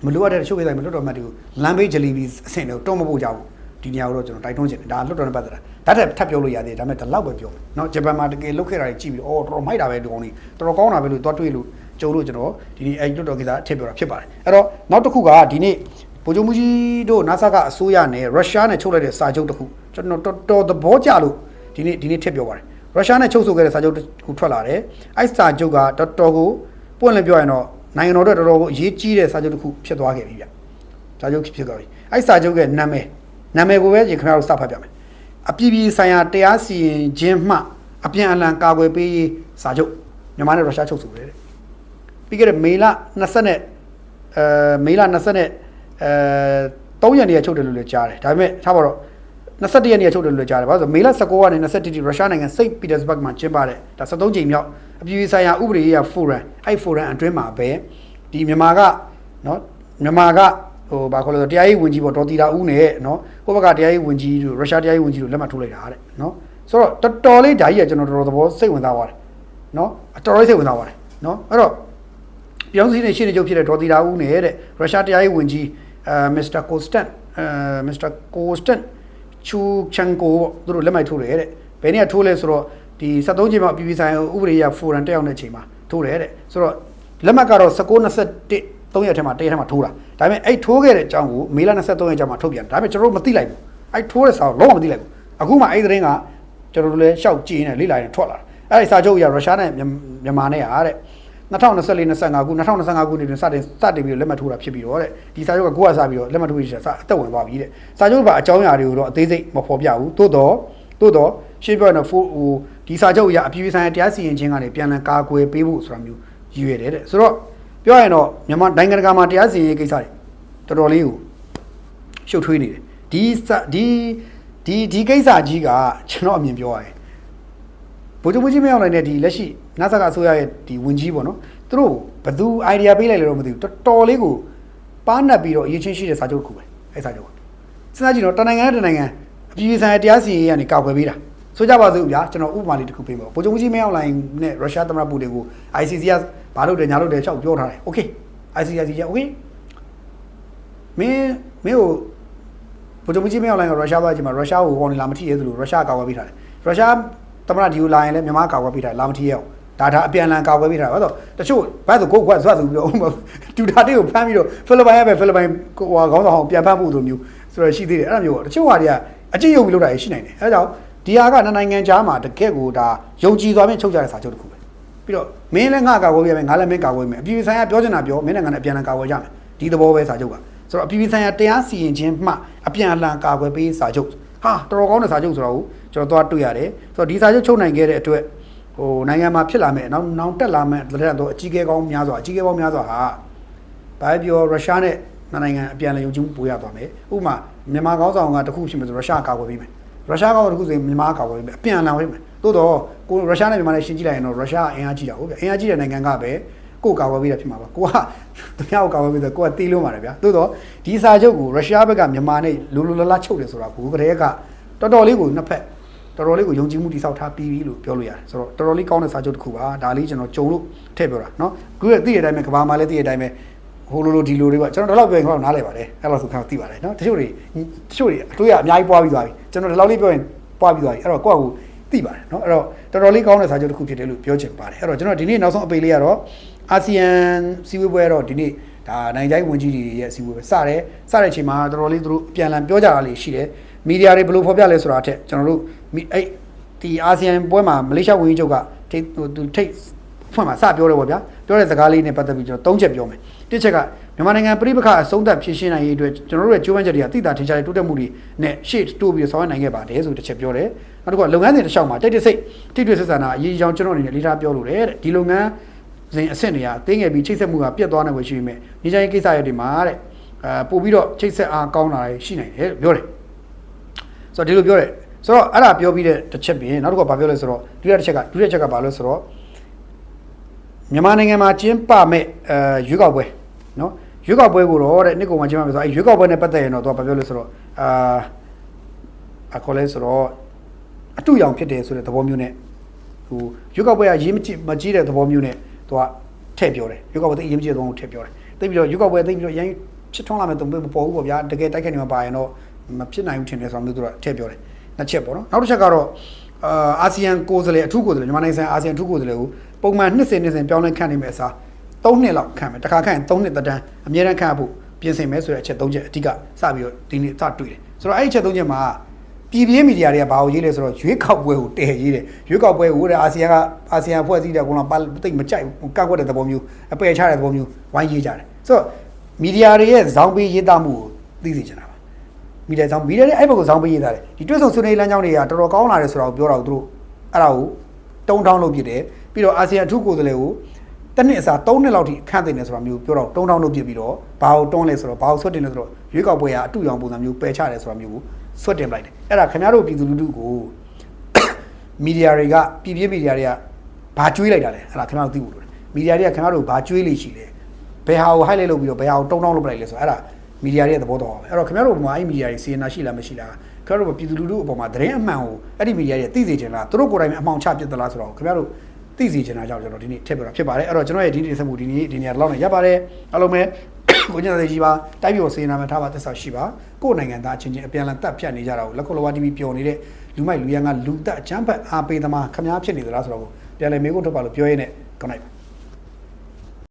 ့မလိုအပ်တဲ့တချို့ကိစ္စတွေမလွတ်တော်မှတ်တွေကိုလမ်းဘေးဂျလီဘီအဆင့်တွေကိုတွန်းမဖို့ကြဘူးဒီနေရာကိုတော့ကျွန်တော်တိုက်တွန်းချင်တယ်ဒါလွတ်တော်နဲ့ပတ်သက်တာဒါထပ်ပြောလို့ရသေးတယ်ဒါပေမဲ့ဒီလောက်ပဲပြောမယ်เนาะဂျပန်မှာတကယ်လုတ်ခဲ့တာတွေကြည့်ပြီးတော့တော်တော်မိုက်တာပဲဒီကောင်လေးတော်တော်ကောင်းတာပဲလို့သွားတွေ့လို့ကြုံလို့ကျွန်တော်ဒီနေ့အဲ့လွတ်တော်ကိစ္စအထည့်ပြောတာဖြစ်ပါတယ်အဲ့တော့နောက်တစ်ခုကဒီနေ့ဗိုလ်ချုပ်မှုကြီးတို့ NASA ကအစိုးရနဲ့ရုရှားနဲ့ချုပ်လိုက်တဲ့စာချုပ်တစ်ခုကျွန်တော်တော်သဘောကျလို့ဒီနေ့ထည့်ပြောပါတယ်ရုရှားနဲ့ချုပ်ဆိုခဲ့တဲ့စာချုပ်တစ်ခုထွက်လာတယ်အဲ့စာချုပ်ကတော်တော်ကိုပွင့်လင်းပြောရင်တော့နိုင်ငံတော်တော်တော်ကိုအရေးကြီးတဲ့စာချုပ်တစ်ခုဖြစ်သွားခဲ့ပြီဗျစာချုပ်ဖြစ်သွားပြီအဲ့စာချုပ်ရဲ့နာမည်ကိုပဲခင်ဗျားတို့စဖတ်ပြမယ်အပြည်ပြည်ဆိုင်ရာတရားစီရင်ခြင်းမှအပြန်အလှန်ကာကွယ်ပေးရေးစာချုပ်မြန်မာနဲ့ရုရှားချုပ်ဆိုတယ်ပြီးခဲ့တဲ့မေလ20နဲ့3ရက်နေ့ချုပ်တယ်လို့လည်းကြားတယ်ဒါပေမဲ့ထားပါတော့21ရက်နေ့ချုပ်တယ်လို့လည်းကြားတယ်ဘာလို့ဆိုမေလ19ကနေ21တိရုရှားနိုင်ငံစိန့်ပီတာစဘတ်မှာကျင်းပတဲ့ဒါ73ကြိမ်မြောက်အပြည်ပြည်ဆိုင်ရာဥပဒေရေးရာဖိုရမ်အဲ့ဖိုရမ်အတွင်းမှာပဲဒီမြန်မာကဟိုဘာခေါ်လဲဆိုတရားရေးဝန်ကြီးပေါ့ဒေါ်တီတာဦးနဲ့နော်ဟိုဘက်ကတရားရေးဝန်ကြီးတို့ရုရှားတရားရေးဝန်ကြီးတို့လက်မှတ်ထိုးလိုက်တာတဲ့နော်ဆိုတော့တော်တော်လေးဓာကြီးကကျွန်တော်တော်တော်သဘောစိတ်ဝင်စားသွားတယ် နော်တော်တော်စိတ်ဝင်စားပါတယ်နော်အဲ့တော့ပြောင်းစည်းနေရှင်းနေကြဖြစ်တဲ့ဒေါ်တီတာဦးနဲ့တဲ့ရုရှားတရားရေးဝန်ကြီးမစ္စတာကိုစတန်ချူချန်ကိုသူတို့လက်မှတ်ထိုးတယ်တဲ့ဘယ်နေ့ကထိုးလဲဆိုတော့ဒီ73ချိန်မှာပြည်ဆိုင်ဥပဒေရဖိုရမ်တက်ရောက်တဲ့အချိန်မှာထိုးတယ်တဲ့ဆိုတော့လက်မှတ်ကတော့19-21 3ရက်ထဲမှာတရက်ထဲမှာထိုးတာဒါပေမဲ့အဲ့ထိုးခဲ့တဲ့အကြောင်းကိုမေလ23ရက်ကျမှထုတ်ပြန်ဒါပေမဲ့ကျွန်တော်တို့မသိလိုက်ဘူးအဲ့ထိုးတဲ့စာကိုလုံးဝမသိလိုက်ဘူးအခုမှအဲ့သတင်းကကျွန်တော်တို့လည်းရှောက်ကြည့်နေလေ့လာရင်ထွက်လာတယ်အဲ့ဒီစာချုပ်အရရုရှားနဲ့မြန်မာနဲ့ဟာတဲ့2024-25ခု2025ခုနှစ်တွင်စတင်ပြီးလက်မှတ်ထိုးတာဖြစ်ပြီးတော့တဲ့ဒီစာချုပ်ကကိုကစပြီးတော့လက်မှတ်ထိုးရတဲ့အသက်ဝင်သွားပြီတဲ့စာချုပ်ပါအကြောင်းအရာတွေကိုတော့အသေးစိတ်မဖော်ပြဘူးသို့တော့ရှင်းပြောရင်တော့ဟိုဒီစာချုပ်အရအပြည်ပြည်ဆိုင်ရာတရားစီရင်ခြင်းကနေပြန်လည်ကာကွယ်ပေးဖို့ဆိုတာမျိုးရည်ရွယ်တယ်တဲ့ဆိုတော့ပြောရရင်တော့မြန်မာနိုင်ငံတကာမှာတရားစီရင်ရေးကိစ္စတွေတော်တော်လေးကိုရှုပ်ထွေးနေတယ်ဒီကိစ္စကြီးကကျွန်တော်အမြင်ပြောရရင်ဗိုလ်ချုပ်ကြီးမရောက်နိုင်တဲ့ဒီလက်ရှိနတ်ဆကအစိုးရရဲ့ဒီဝန်ကြီးပေါ့နော်သူတို့ဘယ်သူ idea ပေးလိုက်လဲတော့မသိဘူးတော်တော်လေးကိုပါနပ်ပြီးတော့အရေးချင်းရှိတဲ့စာချုပ်တစ်ခုပဲအဲစာချုပ်ကစဉ်းစားကြည့်တော့တနိုင်ငံနဲ့တနိုင်ငံအပြည်ပြည်ဆိုင်ရာတရားစီရင်ရေးကနေကောက်ွယ်ပေးတာဆိုကြပါစို့ဗျာကျွန်တော်ဥပမာလေးတစ်ခုပေးပါဗိုလ်ချုပ်ကြီးမရောက်နိုင်နဲ့ရုရှားသမ္မတပူတင်ကို ICC ကဘာလုပ်တယ်ညာလုပ်တယ်ရှောက်ပြောထားတယ် okay ICC က okay မင်းကိုဗိုလ်ချုပ်ကြီးမရောက်နိုင်ကရုရှားသွားကြည့်မှာရုရှားကိုဟောနေလာမထီရဲသလိုရုရှားကောက်ွယ်ပေးထားတယ်ရုရှားသမ္မတဒီကိုလာရင်လည်းမြန်မာကောက်ွယ်ပေးထားလာမထီရဲအောင်ဒါအပြန်လန်ကောက်ွယ်ပေးထားဘာလို့တချို့ဘာလို့ကိုကွက်ဆွတ်ဆိုပြီးတော့တူတာတေးကိုဖမ်းပြီးတော့ဖိလစ်ပိုင်ရဲ့ပဲဖိလစ်ပိုင်ဟိုခေါင်းဆောင်အောင်ပြန်ဖမ်းဖို့လိုမျိုးဆိုတော့ရှိသေးတယ်အဲ့လိုမျိုးတချို့ဟာတွေကအကျင့်ရုံပြီးလုပ်တာရှိနိုင်တယ်အဲဒါကြောင့်ဒီဟာကနိုင်ငံကြားမှာတကယ့်ကိုဒါယုံကြည်စွာဖြင့်ချုပ်ကြတဲ့စာချုပ်တစ်ခုပဲပြီးတော့မင်းလည်းငါကောက်ွယ်ပေးမယ်ငါလည်းမင်းကောက်ွယ်မယ်အပြည်ပြည်ဆိုင်ရာပြောချင်တာပြောမင်းနိုင်ငံနဲ့အပြန်လန်ကောက်ွယ်ကြမယ်ဒီသဘောပဲစာချုပ်ကဆိုတော့အပြည်ပြည်ဆိုင်ရာတရားစီရင်ခြင်းမှအပြန်လန်ကောက်ွယ်ပေးစာချုပ်ဟာတော်တော်ကောင်းတဲ့စာချုပ်ဆိုတော့ကျွန်တော်သွားတွေ့ရတယ်ဆိုတော့ဒီစာချုပ်ချုပ်နိုင်ခဲ့တဲ့အတွက်ဟိုနိုင်ငံမှာဖြစ်လာမယ်နောက်တက်လာမယ်လက်တော့အကြီးကဲကောင်းများစွာဟာဘာပြောရုရှားနဲ့နိုင်ငံအပြန်လည်ယုံကြည်မှုပိုရသွားမယ်ဥပမာမြန်မာကောင်းဆောင်ကတခုဖြစ်မယ်ဆိုရုရှားကာကွယ်ပေးမယ်ရုရှားကောင်းဆောင်တခုဆိုရင်မြန်မာကာကွယ်ပေးမယ်အပြန်လည်ပေးမယ်သို့တော့ကိုရုရှားနဲ့မြန်မာနဲ့ရှင်းကြည့်လိုက်ရင်တော့ရုရှားအင်အားကြီးတာဟုတ်ဗျအင်အားကြီးတဲ့နိုင်ငံကပဲကိုကာကွယ်ပေးတာဖြစ်မှာပါကိုကတမယောက်ကာကွယ်ပေးဆိုကိုကတီးလုံးပါတယ်ဗျာသို့တော့ဒီစာချုပ်ကိုရုရှားဘက်ကမြန်မာနဲ့လူလလချုပ်တယ်ဆိုတာကိုကတည်းကတော်တော်လေးကိုနှစ်ဖက်တော်တော်လေးကိုယုံကြည်မှုတိဆောက်ထားပြီးပြီလို့ပြောလို့ရတယ်ဆိုတော့တော်တော်လေးကောင်းတဲ့စာချုပ်တစ်ခုပါဒါလေးကျွန်တော်ကြုံလို့ထည့်ပြောတာเนาะခုရသိတဲ့အတိုင်းပဲကဘာမှလည်းသိတဲ့အတိုင်းပဲဟိုလိုဒီလိုတွေပေါ့ကျွန်တော်ဒီလောက်ပြောရင်တော့နားလည်ပါတယ်အဲ့လိုဆိုခါသိပါတယ်เนาะတချို့တွေအတွေ့အများကြီးပွားပြီးသွားပြီကျွန်တော်ဒီလောက်လေးပြောရင်ပွားပြီးသွားပြီအဲ့တော့ကိုယ့်ကိုသိပါတယ်เนาะအဲ့တော့တော်တော်လေးကောင်းတဲ့စာချုပ်တစ်ခုဖြစ်တယ်လို့ပြောချင်ပါတယ်အဲ့တော့ကျွန်တော်ဒီနေ့နောက်ဆုံးအပေလေးကတော့အာဆီယံစီးပွားပွဲတော့ဒီနေ့ဒါနိုင်ငံခြားရေးဝန်ကြီးတွေရဲ့စီးပွားပွဲစတဲ့အချိန်မှာတော်တော်လေးသူတို့ပြန်လည်ပြောကြတာလေးရှိတယ်မီဒီယာတွေဘယ်လိုဖော်ပြလဲဆိုတာအထက်ကျွန်တော်တို့အဲ့ဒီအာဆီယံပွဲမှာမလေးရှားဝန်ကြီးချုပ်ကထိတ်ဖွင့်မှာစပြောတယ်ပေါ့ဗျာပြောတဲ့စကားလေးနဲ့ပတ်သက်ပြီးကျွန်တော်၃ချက်ပြောမယ်တစ်ချက်ကမြန်မာနိုင်ငံပြည်ပခအဆုံးသတ်ဖြည့်ရှင်းနိုင်ရေးအတွက်ကျွန်တော်တို့ရဲ့ကြိုးပမ်းချက်တွေကသိတာထင်ရှားတဲ့တိုးတက်မှုတွေနဲ့ရှေ့တိုးပြီးဆောင်ရွက်နိုင်ခဲ့ပါတယ်ဆိုတစ်ချက်ပြောတယ်နောက်တစ်ခုကလုပ်ငန်းစဉ်တစ်လျှောက်မှာတိတ်တိတ်ဆိတ်ထိတွေ့ဆက်ဆံတာအရေးကြီးကြောင်းကျွန်တော်အနေနဲ့လေးထားပြောလို့တယ်တဲ့ဒီလုပ်ငန်းစဉ်အဆင့်တွေကတင်းငယ်ပြီးချိတ်ဆက်မှုကပြတ်သွားနိုင်ွယ်ရှိပေမဲ့ညီချိုင်းကိစ္စရပ်တွေမှာတဲ့ပို့ပြီးတော့ချိတ်ဆက်အားကောင်းလာရှိနိုင်တယ်ပြောတယ်ဆိုတော့ဒီလိုပြောတယ်ဆိုတော့အဲ့ဒါပြောပြီးတဲ့တစ်ချက်ပြင်နောက်တစ်ခုကဘာပြောလဲဆိုတော့ဒုတိယချက်ကဘာလဲဆိုတော့မြန်မာနိုင်ငံမှာကျင်းပမဲ့ရွေးကောက်ပွဲနော်ရွေးကောက်ပွဲကိုတော့တဲ့နှစ်ကုန်မှာကျင်းပမယ်ဆိုတော့အဲ့ရွေးကောက်ပွဲနဲ့ပတ်သက်ရင်တော့သူကဘာပြောလဲဆိုတော့ခေါ်လဲဆိုတော့အတူရောင်ဖြစ်တယ်ဆိုတဲ့သဘောမျိုးနဲ့ဟိုရွေးကောက်ပွဲကရေးမကြည့်တဲ့သဘောမျိုးနဲ့သူကထည့်ပြောတယ်ရွေးကောက်ပွဲသိရေးမကြည့်တဲ့သဘောကိုထည့်ပြောတယ်သိပြီးတော့ရွေးကောက်ပွဲသိပြီးတော့ရန်ဖြစ်ထွန်းလာမယ်တုံ့မပေါ်ဘူးပေါ့ဗျာတကယ်တိုက်ခိုက်နေမှာပါရင်တော့မဖြစ်နိုင်ဘူးထင်တယ်ဆိုတော့မျိုးသူကထည့်ပြောတယ်နှစ်ချက်ပေါ့နော်နောက်တစ်ချက်ကတော့အာဆီယံကိုယ်စားလှယ်အထူးကိုယ်စားလှယ်မြန်မာနိုင်ငံဆိုင်အာဆီယံအထူးကိုယ်စားလှယ်ကိုပုံမှန်နှစ်စဉ်ပြောင်းလဲခန့်နေမယ်အစား3နှစ်လောက်ခန့်မယ်တစ်ခါခန့်ရင်3နှစ်သက်တမ်းအမြဲတမ်းခန့်ဖို့ပြင်ဆင်မယ်ဆိုတဲ့အချက်3ချက်အဓိကစပြီးတော့ဒီနေ့စတွေ့တယ်ဆိုတော့အဲ့ဒီချက်3ချက်မှာပြည်ပြင်းမီဒီယာတွေကဘာကိုရေးလဲဆိုတော့ရွေးကောက်ပွဲကိုတည်ရေးတယ်ရွေးကောက်ပွဲကိုတဲ့အာဆီယံဖွဲ့စည်းတဲ့ကောင်ကတိတ်မကြိုက်ဘူးကောက်ွက်တဲ့သဘောမျိုးအပယ်ချတဲ့သဘောမျိုးဝိုင်းရေးကြတယ်ဆိုတော့မီဒီယာတွေရဲ့ဇောင်းပေးရေးသားမှုကိုသိစေချင်တာမီဒီယာတွေအဲ့ဘက်ကိုဇောင်းပေးရေးသားတယ်ဒီတွဲဆုံဆွေးနွေးလမ်းကြောင်းတွေကတော်တော်ကောင်းလာတယ်ဆိုတာကိုပြောတာကိုသူတို့အဲ့ဒါကိုတုံးထောင်းလုပ်ပြတယ်ပြီးတော့အာဆီယံအထူးကိုယ်စားလှယ်ကိုတစ်နှစ်အစား3နှစ်လောက်ထိခန့်တင်တယ်ဆိုတာမျိုးပြောတော့တုံးထောင်းလုပ်ပြပြီးတော့ဘာကိုတွန်းလဲဆိုတော့ဘာကိုဆွတ်တင်လဲဆိုတော့ရွေးကောက်ပွဲကအတူရောင်ပုံစံမျိုးပယ်ချတယ်ဆိုတာမျိုးကိုဆွတ်တင်လိုက်တယ်အဲ့ဒါခင်ဗျားတို့ပြည်သူလူထုကိုမီဒီယာတွေကပြည်ပြင်းမီဒီယာတွေကဘာကျွေးလိုက်တာလဲအဲ့ဒါခင်ဗျားတို့သိဖို့လိုတယ်မီဒီယာတွေကခင်ဗျားတို့ဘာကျွေးလိရှိလဲဘယ်ဟာကို highlight လုပ်ပြီးတော့ဘယ်ဟာကိုတုံးထောင်းလုပ်လိုက်လဲဆိုတော့အဲ့ဒါမီဒီယာရဲ့သဘောတော်ပါပဲအဲ့တော့ခင်ဗျားတို့ဘာအဲ့မီဒီယာတွေစီရင်တာရှိလားမရှိလားခင်ဗျားတို့ပြည်သူလူထုအပေါ်မှာသတင်းအမှန်ကိုအဲ့ဒီမီဒီယာတွေသိစေချင်လားသူတို့ကိုယ်တိုင်အမှောင်ချပြစ်သလားဆိုတော့ခင်ဗျားတို့ သိစေချင်တာကြောင့်ကျွန်တော်ဒီနေ့ထည့်ပြတာဖြစ်ပါတယ်အဲ့တော့ကျွန်တော်ရဲ့ဒီနေ့ဆက်မှုဒီနေ့ဒီနေရာလောက်နဲ့ရပ်ပါတယ်အားလုံးပဲကိုကျန်တဲ့ကြီးပါတိုက်ပြောစေနာမှာထားပါသစ္စာရှိပါကိုယ်နိုင်ငံသားအချင်းချင်းအပြန်အလှန်တက်ဖြတ်နေကြတာကိုလက်ခုပ်လဝါ TV ပျော်နေတဲ့လူမိုက်လူရန်ကလူတက်အချမ်းဖက်အားပေးသမားခမားဖြစ်နေသလားဆိုတော့ပြန်လည်မေးခွန်းထုတ်ပါလို့ပြောရင်းနဲ့ကောင်းလိုက်